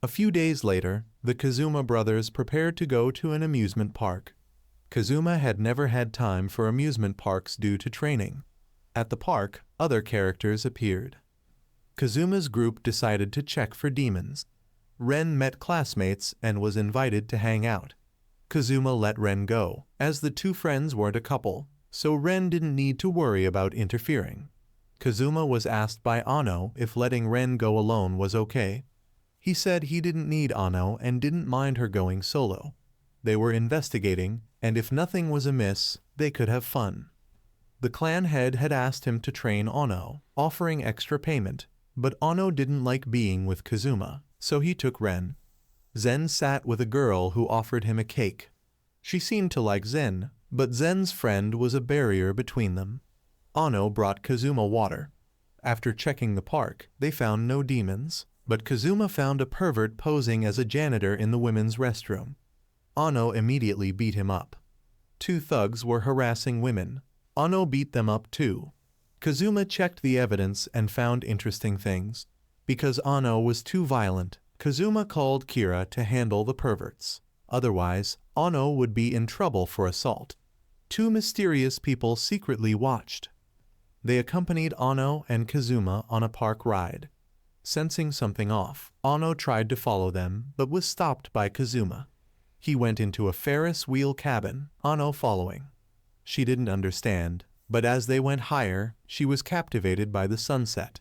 A: A few days later, the Kazuma brothers prepared to go to an amusement park. Kazuma had never had time for amusement parks due to training. At the park, other characters appeared. Kazuma's group decided to check for demons. Ren met classmates and was invited to hang out. Kazuma let Ren go, as the two friends weren't a couple. so Ren didn't need to worry about interfering. Kazuma was asked by Ano if letting Ren go alone was okay. He said he didn't need Ano and didn't mind her going solo. They were investigating, and if nothing was amiss, they could have fun. The clan head had asked him to train Ano, offering extra payment, but Ano didn't like being with Kazuma, so he took Ren. Zen sat with a girl who offered him a cake. She seemed to like Zen, but Zen's friend was a barrier between them. Ano brought Kazuma water. After checking the park, they found no demons, but Kazuma found a pervert posing as a janitor in the women's restroom. Ano immediately beat him up. 2 thugs were harassing women. Ano beat them up too. Kazuma checked the evidence and found interesting things. Because Ano was too violent, Kazuma called Kira to handle the perverts. Otherwise, Ano would be in trouble for assault. 2 mysterious people secretly watched. They accompanied Ano and Kazuma on a park ride. Sensing something off, Ano tried to follow them but was stopped by Kazuma. He went into a Ferris wheel cabin, Ano following. She didn't understand, but as they went higher, she was captivated by the sunset.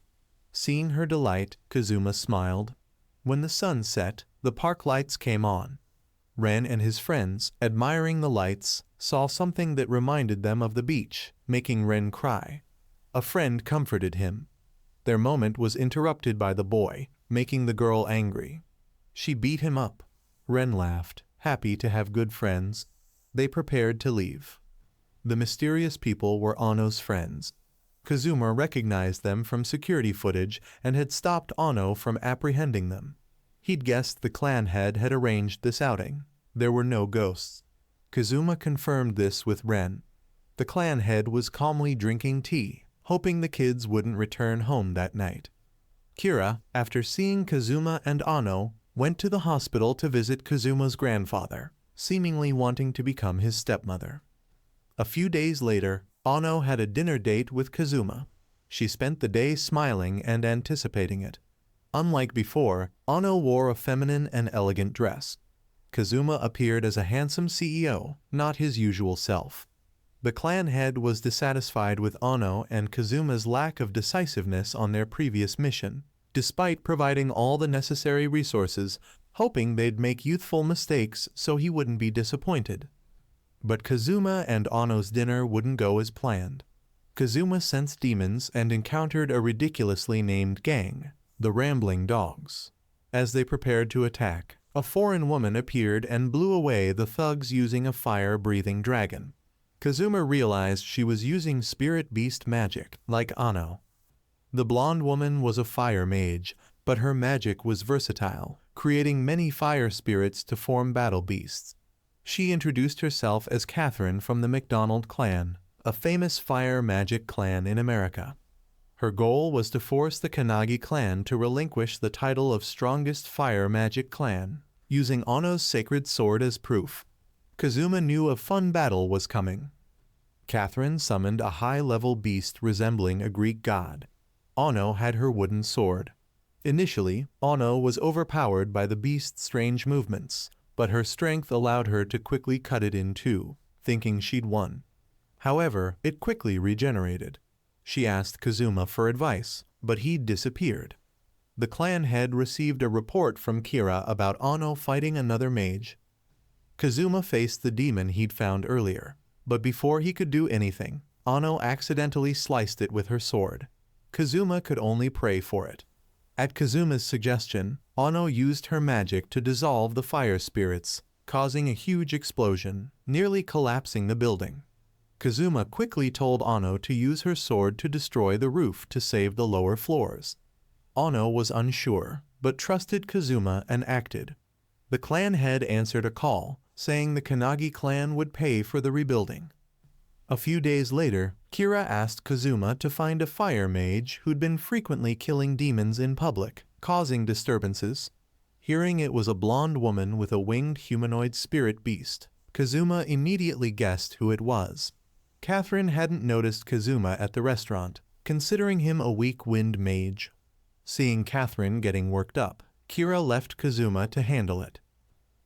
A: Seeing her delight, Kazuma smiled. When the sun set, the park lights came on. Ren and his friends, admiring the lights, saw something that reminded them of the beach, making Ren cry. A friend comforted him. Their moment was interrupted by the boy, making the girl angry. She beat him up. Ren laughed, happy to have good friends. They prepared to leave. The mysterious people were Ano's friends. Kazuma recognized them from security footage and had stopped Ano from apprehending them. He'd guessed the clan head had arranged this outing. There were no ghosts. Kazuma confirmed this with Ren. The clan head was calmly drinking tea, hoping the kids wouldn't return home that night. Kira, after seeing Kazuma and Ano, went to the hospital to visit Kazuma's grandfather, seemingly wanting to become his stepmother. A few days later, Ano had a dinner date with Kazuma. She spent the day smiling and anticipating it. Unlike before, Ano wore a feminine and elegant dress. Kazuma appeared as a handsome CEO, not his usual self. The clan head was dissatisfied with Ano and Kazuma's lack of decisiveness on their previous mission, despite providing all the necessary resources, hoping they'd make youthful mistakes so he wouldn't be disappointed. But Kazuma and Ano's dinner wouldn't go as planned. Kazuma sensed demons and encountered a ridiculously named gang, the Rambling Dogs. As they prepared to attack, a foreign woman appeared and blew away the thugs using a fire-breathing dragon. Kazuma realized she was using spirit beast magic, like Ano. The blonde woman was a fire mage, but her magic was versatile, creating many fire spirits to form battle beasts. She introduced herself as Catherine from the MacDonald clan, a famous fire magic clan in America. Her goal was to force the Kanagi clan to relinquish the title of strongest fire magic clan, using Ano's sacred sword as proof. Kazuma knew a fun battle was coming. Catherine summoned a high-level beast resembling a Greek god. Ano had her wooden sword. Initially, Ano was overpowered by the beast's strange movements, but her strength allowed her to quickly cut it in two, thinking she'd won. However, it quickly regenerated. She asked Kazuma for advice, but he'd disappeared. The clan head received a report from Kira about Ano fighting another mage. Kazuma faced the demon he'd found earlier, but before he could do anything, Ano accidentally sliced it with her sword. Kazuma could only pray for it. At Kazuma's suggestion, Ano used her magic to dissolve the fire spirits, causing a huge explosion, nearly collapsing the building. Kazuma quickly told Ano to use her sword to destroy the roof to save the lower floors. Ano was unsure, but trusted Kazuma and acted. The clan head answered a call, saying the Kanagi clan would pay for the rebuilding. A few days later, Kira asked Kazuma to find a fire mage who'd been frequently killing demons in public, causing disturbances. Hearing it was a blonde woman with a winged humanoid spirit beast, Kazuma immediately guessed who it was. Catherine hadn't noticed Kazuma at the restaurant, considering him a weak-wind mage. Seeing Catherine getting worked up, Kira left Kazuma to handle it.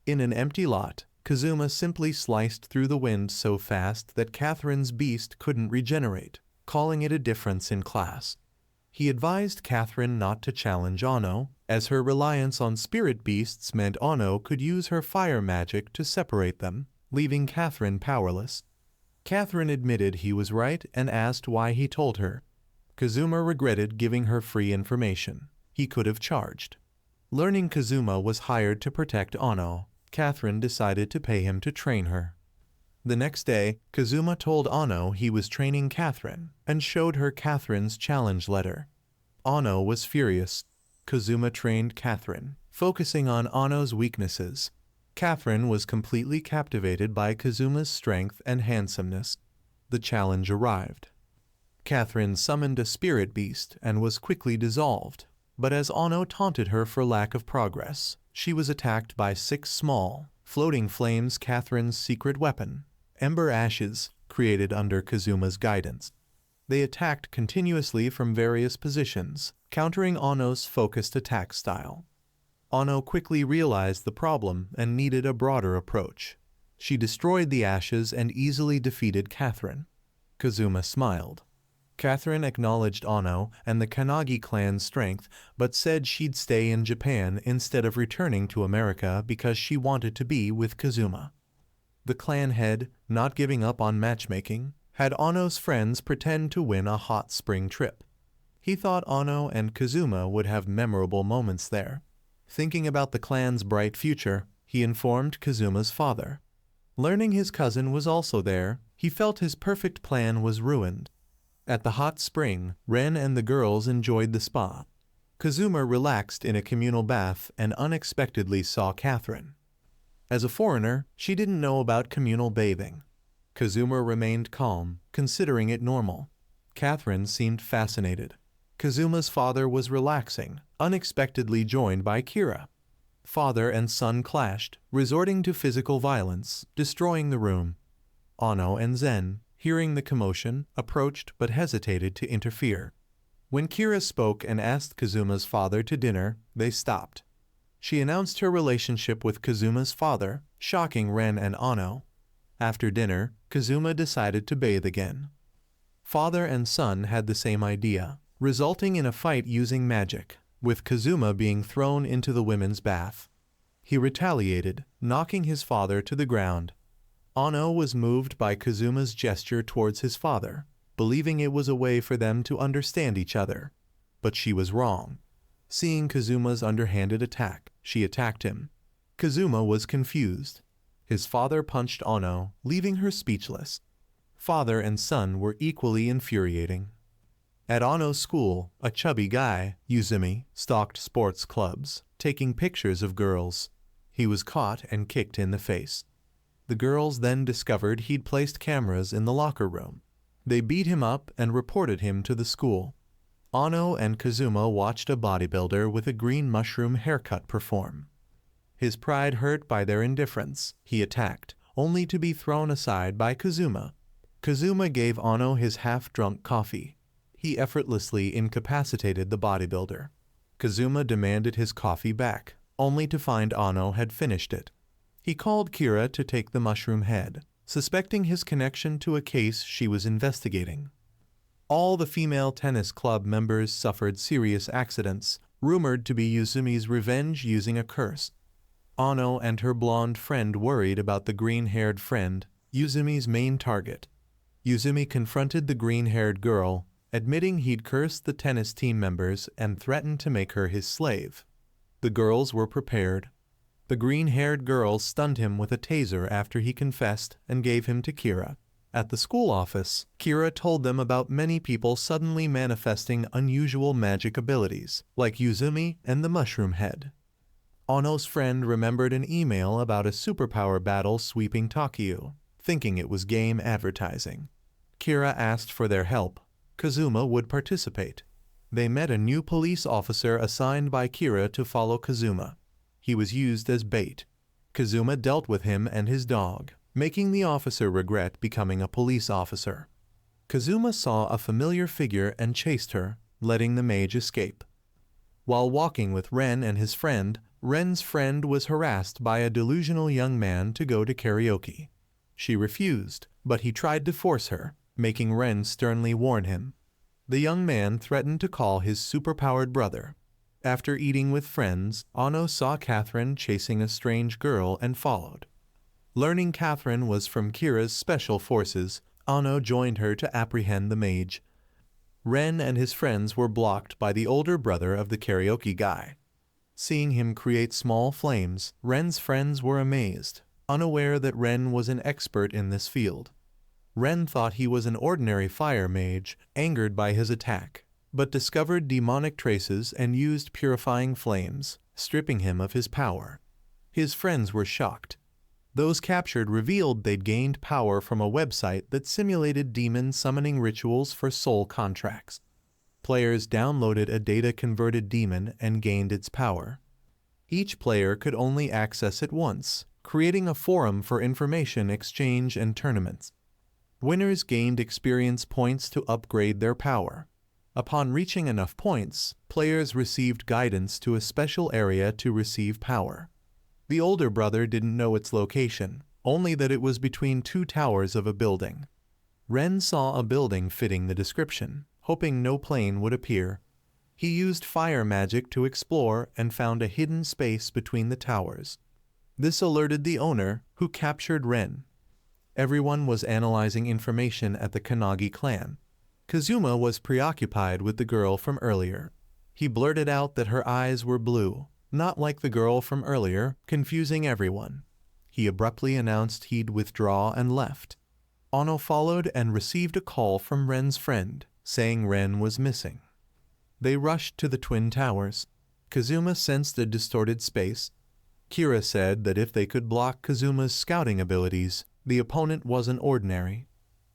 A: In an empty lot, Kazuma simply sliced through the wind so fast that Catherine's beast couldn't regenerate, calling it a difference in class. He advised Catherine not to challenge Ono, as her reliance on spirit beasts meant Ono could use her fire magic to separate them, leaving Catherine powerless. Catherine admitted he was right and asked why he told her. Kazuma regretted giving her free information. He could have charged. Learning Kazuma was hired to protect Ono, Catherine decided to pay him to train her. The next day, Kazuma told Ono he was training Catherine and showed her Catherine's challenge letter. Ono was furious. Kazuma trained Catherine, focusing on Ono's weaknesses. Catherine was completely captivated by Kazuma's strength and handsomeness. The challenge arrived. Catherine summoned a spirit beast and was quickly dissolved, but as Ono taunted her for lack of progress, she was attacked by 6 small, floating flames, Catherine's secret weapon, ember ashes, created under Kazuma's guidance. They attacked continuously from various positions, countering Ono's focused attack style. Ono quickly realized the problem and needed a broader approach. She destroyed the ashes and easily defeated Catherine. Kazuma smiled. Catherine acknowledged Ono and the Kanagi clan's strength, but said she'd stay in Japan instead of returning to America because she wanted to be with Kazuma. The clan head, not giving up on matchmaking, had Ono's friends pretend to win a hot spring trip. He thought Ono and Kazuma would have memorable moments there. Thinking about the clan's bright future, he informed Kazuma's father. Learning his cousin was also there, he felt his perfect plan was ruined. At the hot spring, Ren and the girls enjoyed the spa. Kazuma relaxed in a communal bath and unexpectedly saw Catherine. As a foreigner, she didn't know about communal bathing. Kazuma remained calm, considering it normal. Catherine seemed fascinated. Kazuma's father was relaxing, unexpectedly joined by Kira. Father and son clashed, resorting to physical violence, destroying the room. Ono and Zen, hearing the commotion, approached but hesitated to interfere. When Kira spoke and asked Kazuma's father to dinner, they stopped. She announced her relationship with Kazuma's father, shocking Ren and Ono. After dinner, Kazuma decided to bathe again. Father and son had the same idea, resulting in a fight using magic, with Kazuma being thrown into the women's bath. He retaliated, knocking his father to the ground. Ono was moved by Kazuma's gesture towards his father, believing it was a way for them to understand each other. But she was wrong. Seeing Kazuma's underhanded attack, she attacked him. Kazuma was confused. His father punched Ono, leaving her speechless. Father and son were equally infuriating. At Ono's school, a chubby guy, Yuzumi, stalked sports clubs, taking pictures of girls. He was caught and kicked in the face. The girls then discovered he'd placed cameras in the locker room. They beat him up and reported him to the school. Ono and Kazuma watched a bodybuilder with a green mushroom haircut perform. His pride hurt by their indifference, he attacked, only to be thrown aside by Kazuma. Kazuma gave Ono his half-drunk coffee. He effortlessly incapacitated the bodybuilder. Kazuma demanded his coffee back, only to find Ono had finished it. He called Kira to take the mushroom head, suspecting his connection to a case she was investigating. All the female tennis club members suffered serious accidents, rumored to be Yuzumi's revenge using a curse. Ono and her blonde friend worried about the green-haired friend, Yuzumi's main target. Yuzumi confronted the green-haired girl, admitting he'd cursed the tennis team members and threatened to make her his slave. The girls were prepared. The green-haired girl stunned him with a taser after he confessed and gave him to Kira. At the school office, Kira told them about many people suddenly manifesting unusual magic abilities, like Yuzumi and the Mushroom Head. Ono's friend remembered an email about a superpower battle sweeping Tokyo, thinking it was game advertising. Kira asked for their help. Kazuma would participate. They met a new police officer assigned by Kira to follow Kazuma. He was used as bait. Kazuma dealt with him and his dog, making the officer regret becoming a police officer. Kazuma saw a familiar figure and chased her, letting the mage escape. While walking with Ren and his friend, Ren's friend was harassed by a delusional young man to go to karaoke. She refused, but he tried to force her, making Ren sternly warn him. The young man threatened to call his superpowered brother. After eating with friends, Ano saw Catherine chasing a strange girl and followed. Learning Catherine was from Kira's special forces, Ano joined her to apprehend the mage. Ren and his friends were blocked by the older brother of the karaoke guy. Seeing him create small flames, Ren's friends were amazed, unaware that Ren was an expert in this field. Ren thought he was an ordinary fire mage, angered by his attack, but discovered demonic traces and used purifying flames, stripping him of his power. His friends were shocked. Those captured revealed they'd gained power from a website that simulated demon summoning rituals for soul contracts. Players downloaded a data-converted demon and gained its power. Each player could only access it once, creating a forum for information exchange and tournaments. Winners gained experience points to upgrade their power. Upon reaching enough points, players received guidance to a special area to receive power. The older brother didn't know its location, only that it was between two towers of a building. Ren saw a building fitting the description, hoping no plane would appear. He used fire magic to explore and found a hidden space between the towers. This alerted the owner, who captured Ren. Everyone was analyzing information at the Kanagi clan. Kazuma was preoccupied with the girl from earlier. He blurted out that her eyes were blue, not like the girl from earlier, confusing everyone. He abruptly announced he'd withdraw and left. Ano followed and received a call from Ren's friend, saying Ren was missing. They rushed to the twin towers. Kazuma sensed a distorted space. Kira said that if they could block Kazuma's scouting abilities, the opponent wasn't ordinary.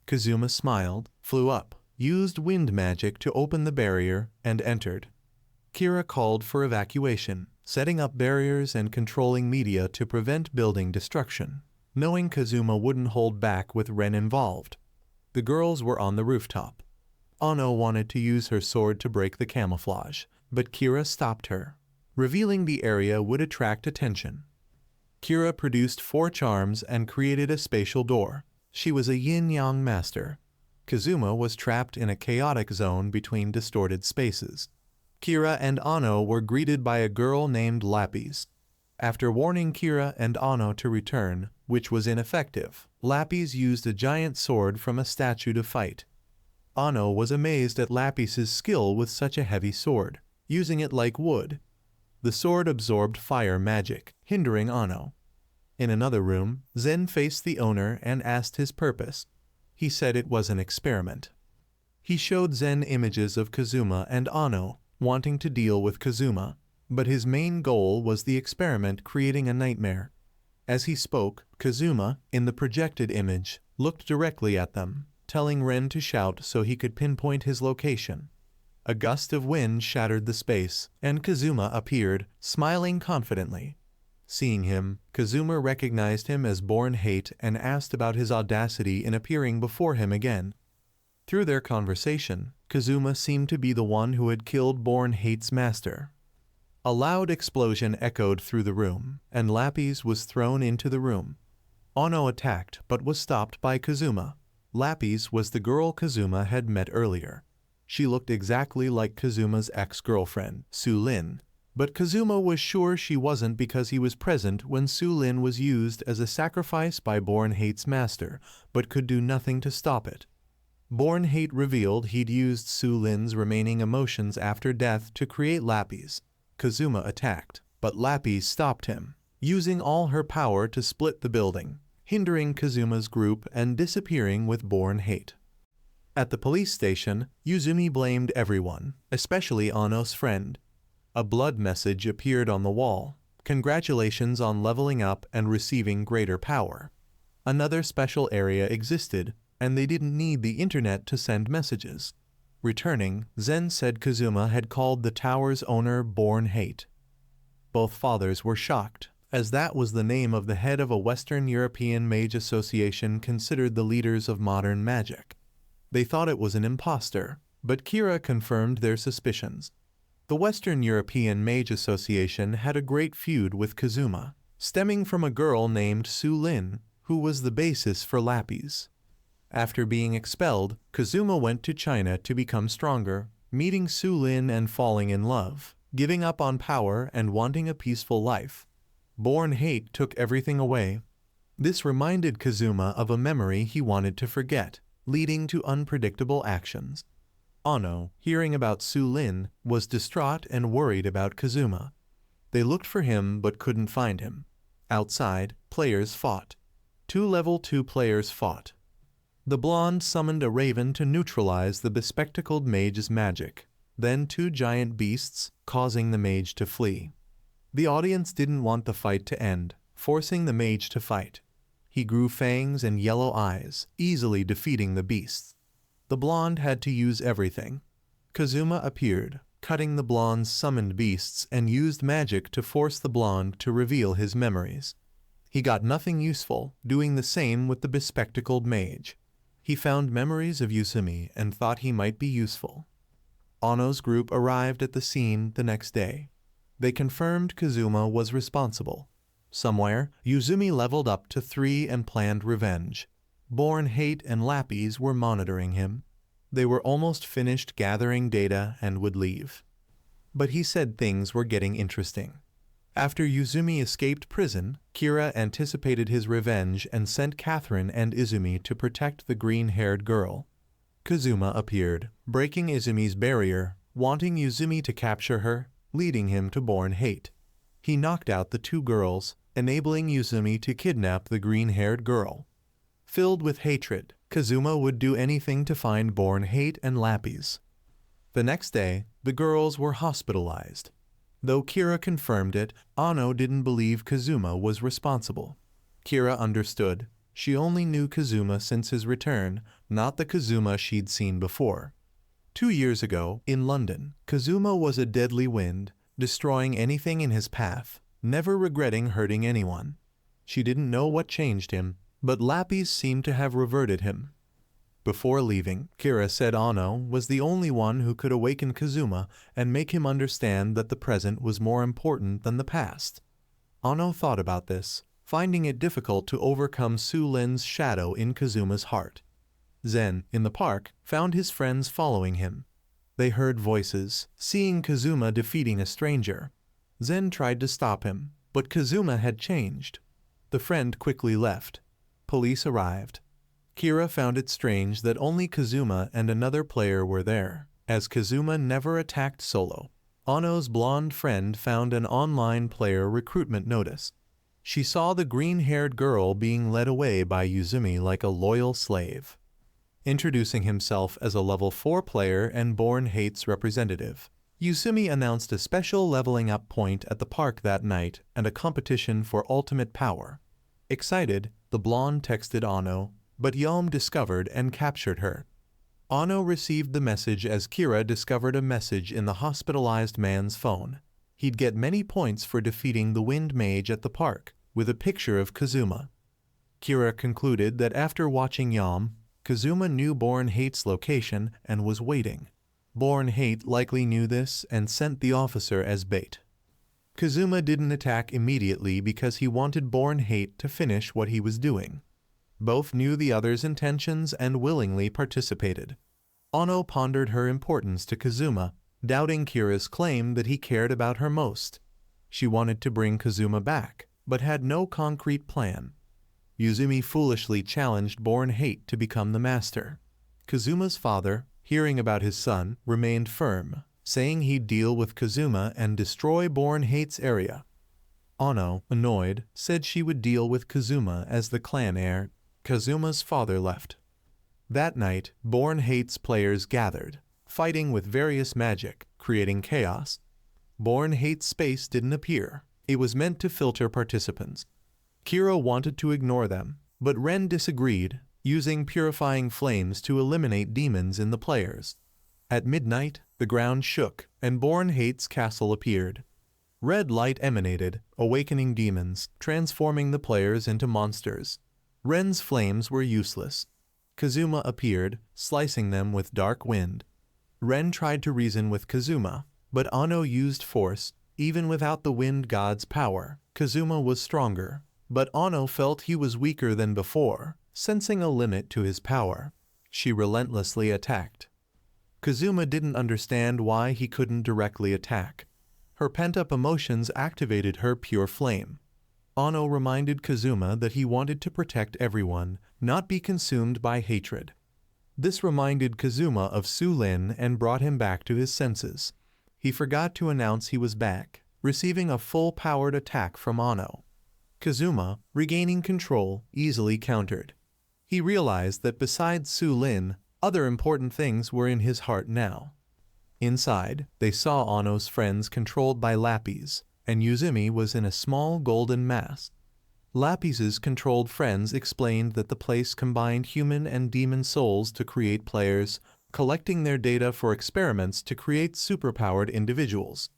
A: Kazuma smiled, flew up, used wind magic to open the barrier, and entered. Kira called for evacuation, setting up barriers and controlling media to prevent building destruction, knowing Kazuma wouldn't hold back with Ren involved. The girls were on the rooftop. Ano wanted to use her sword to break the camouflage, but Kira stopped her. Revealing the area would attract attention. Kira produced 4 charms and created a spatial door. She was a yin-yang master. Kazuma was trapped in a chaotic zone between distorted spaces. Kira and Ano were greeted by a girl named Lapis. After warning Kira and Ano to return, which was ineffective, Lapis used a giant sword from a statue to fight. Ano was amazed at Lapis's skill with such a heavy sword, using it like wood. The sword absorbed fire magic, hindering Ano. In another room, Zen faced the owner and asked his purpose. He said it was an experiment. He showed Zen images of Kazuma and Ano, wanting to deal with Kazuma, but his main goal was the experiment creating a nightmare. As he spoke, Kazuma, in the projected image, looked directly at them, telling Ren to shout so he could pinpoint his location. A gust of wind shattered the space, and Kazuma appeared, smiling confidently. Seeing him, Kazuma recognized him as Born Hate and asked about his audacity in appearing before him again. Through their conversation, Kazuma seemed to be the one who had killed Born Hate's master. A loud explosion echoed through the room, and Lapis was thrown into the room. Ono attacked but was stopped by Kazuma. Lapis was the girl Kazuma had met earlier. She looked exactly like Kazuma's ex-girlfriend, Su Lin, but Kazuma was sure she wasn't because he was present when Su Lin was used as a sacrifice by Born Hate's master, but could do nothing to stop it. Born Hate revealed he'd used Su Lin's remaining emotions after death to create Lapis. Kazuma attacked, but Lapis stopped him, using all her power to split the building, hindering Kazuma's group and disappearing with Born Hate. At the police station, Yuzumi blamed everyone, especially Ano's friend. A blood message appeared on the wall. Congratulations on leveling up and receiving greater power. Another special area existed, and they didn't need the internet to send messages. Returning, Zen said Kazuma had called the tower's owner Born Hate. Both fathers were shocked, as that was the name of the head of a Western European mage association considered the leaders of modern magic. They thought it was an imposter, but Kira confirmed their suspicions. The Western European Mage Association had a great feud with Kazuma, stemming from a girl named Su Lin, who was the basis for Lappies. After being expelled, Kazuma went to China to become stronger, meeting Su Lin and falling in love, giving up on power and wanting a peaceful life. Born hate took everything away. This reminded Kazuma of a memory he wanted to forget, leading to unpredictable actions. Ano, hearing about Su Lin, was distraught and worried about Kazuma. They looked for him but couldn't find him. Outside, players fought. 2 level 2 players fought. The blonde summoned a raven to neutralize the bespectacled mage's magic, then 2 giant beasts, causing the mage to flee. The audience didn't want the fight to end, forcing the mage to fight. He grew fangs and yellow eyes, easily defeating the beasts. The blonde had to use everything. Kazuma appeared, cutting the blonde's summoned beasts and used magic to force the blonde to reveal his memories. He got nothing useful, doing the same with the bespectacled mage. He found memories of Yuzumi and thought he might be useful. Ano's group arrived at the scene the next day. They confirmed Kazuma was responsible. Somewhere, Yuzumi leveled up to 3 and planned revenge. Born Hate and Lappies were monitoring him. They were almost finished gathering data and would leave. But he said things were getting interesting. After Yuzumi escaped prison, Kira anticipated his revenge and sent Catherine and Izumi to protect the green-haired girl. Kazuma appeared, breaking Izumi's barrier, wanting Yuzumi to capture her, leading him to Born Hate. He knocked out the 2 girls, enabling Yuzumi to kidnap the green-haired girl. Filled with hatred, Kazuma would do anything to find Born Hate and Lappies. The next day, the girls were hospitalized. Though Kira confirmed it, Ano didn't believe Kazuma was responsible. Kira understood. She only knew Kazuma since his return, not the Kazuma she'd seen before. 2 years ago, in London, Kazuma was a deadly wind, destroying anything in his path, never regretting hurting anyone. She didn't know what changed him, but Lappies seemed to have reverted him. Before leaving, Kira said Ano was the only one who could awaken Kazuma and make him understand that the present was more important than the past. Ano thought about this, finding it difficult to overcome Su Lin's shadow in Kazuma's heart. Zen, in the park, found his friends following him. They heard voices, seeing Kazuma defeating a stranger. Zen tried to stop him, but Kazuma had changed. The friend quickly left. Police arrived. Kira found it strange that only Kazuma and another player were there, as Kazuma never attacked solo. Ano's blonde friend found an online player recruitment notice. She saw the green-haired girl being led away by Yuzumi like a loyal slave. Introducing himself as a level 4 player and Born Hate's representative, Yuzumi announced a special leveling up point at the park that night and a competition for ultimate power. Excited, the blonde texted Ano, but Yom discovered and captured her. Ano received the message as Kira discovered a message in the hospitalized man's phone. He'd get many points for defeating the Wind Mage at the park, with a picture of Kazuma. Kira concluded that after watching Yom, Kazuma knew Born Hate's location and was waiting. Born Hate likely knew this and sent the officer as bait. Kazuma didn't attack immediately because he wanted Born Hate to finish what he was doing. Both knew the other's intentions and willingly participated. Ano pondered her importance to Kazuma, doubting Kira's claim that he cared about her most. She wanted to bring Kazuma back, but had no concrete plan. Yuzumi foolishly challenged Born Hate to become the master. Kazuma's father, hearing about his son, remained firm, saying he'd deal with Kazuma and destroy Born Hate's area. Ano, annoyed, said she would deal with Kazuma as the clan heir. Kazuma's father left. That night, Born Hate's players gathered, fighting with various magic, creating chaos. Born Hate's space didn't appear. It was meant to filter participants. Kira wanted to ignore them, but Ren disagreed, using purifying flames to eliminate demons in the players. At midnight, the ground shook, and Born Hate's castle appeared. Red light emanated, awakening demons, transforming the players into monsters. Ren's flames were useless. Kazuma appeared, slicing them with dark wind. Ren tried to reason with Kazuma, But Ano used force. Even without the wind god's power, Kazuma was stronger. But Ano felt he was weaker than before, sensing a limit to his power. She relentlessly attacked. Kazuma didn't understand why he couldn't directly attack. Her pent-up emotions activated her pure flame. Ano reminded Kazuma that he wanted to protect everyone, not be consumed by hatred. This reminded Kazuma of Su-Lin and brought him back to his senses. He forgot to announce he was back, receiving a full-powered attack from Ano. Kazuma, regaining control, easily countered. He realized that besides Su-Lin, other important things were in his heart now. Inside, they saw Ano's friends controlled by Lapis, and Yuzumi was in a small golden mask. Lapis's controlled friends explained that the place combined human and demon souls to create players, collecting their data for experiments to create superpowered individuals.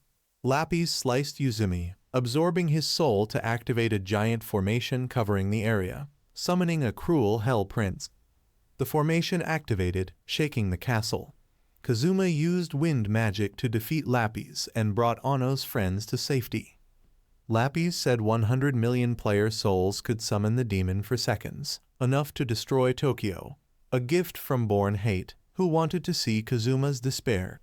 A: Lapis sliced Yuzumi, absorbing his soul to activate a giant formation covering the area, summoning a cruel hell prince. The formation activated, shaking the castle. Kazuma used wind magic to defeat Lapis and brought Ano's friends to safety. Lapis said 100 million player souls could summon the demon for seconds, enough to destroy Tokyo, a gift from Born Hate, who wanted to see Kazuma's despair.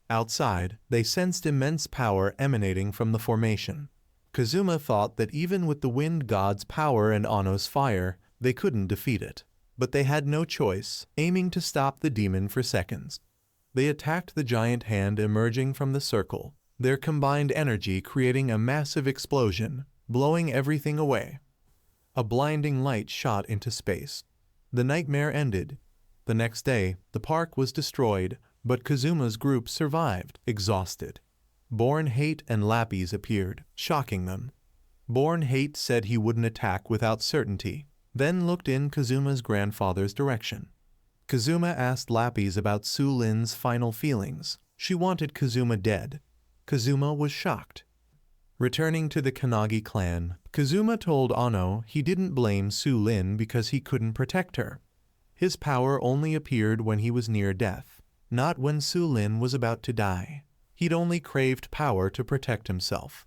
A: Outside, they sensed immense power emanating from the formation. Kazuma thought that even with the wind god's power and Ano's fire, they couldn't defeat it. But they had no choice, aiming to stop the demon for seconds. They attacked the giant hand emerging from the circle, their combined energy creating a massive explosion, blowing everything away. A blinding light shot into space. The nightmare ended. The next day, the park was destroyed, but Kazuma's group survived, exhausted. Born Hate and Lapis appeared, shocking them. Born Hate said he wouldn't attack without certainty, then looked in Kazuma's grandfather's direction. Kazuma asked Lapis about Su-Lin's final feelings. She wanted Kazuma dead. Kazuma was shocked. Returning to the Kanagi clan, Kazuma told Ano he didn't blame Su-Lin because he couldn't protect her. His power only appeared when he was near death, not when Su-Lin was about to die. He'd only craved power to protect himself.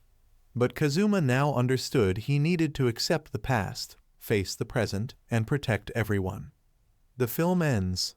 A: But Kazuma now understood he needed to accept the past, face the present, and protect everyone. The film ends.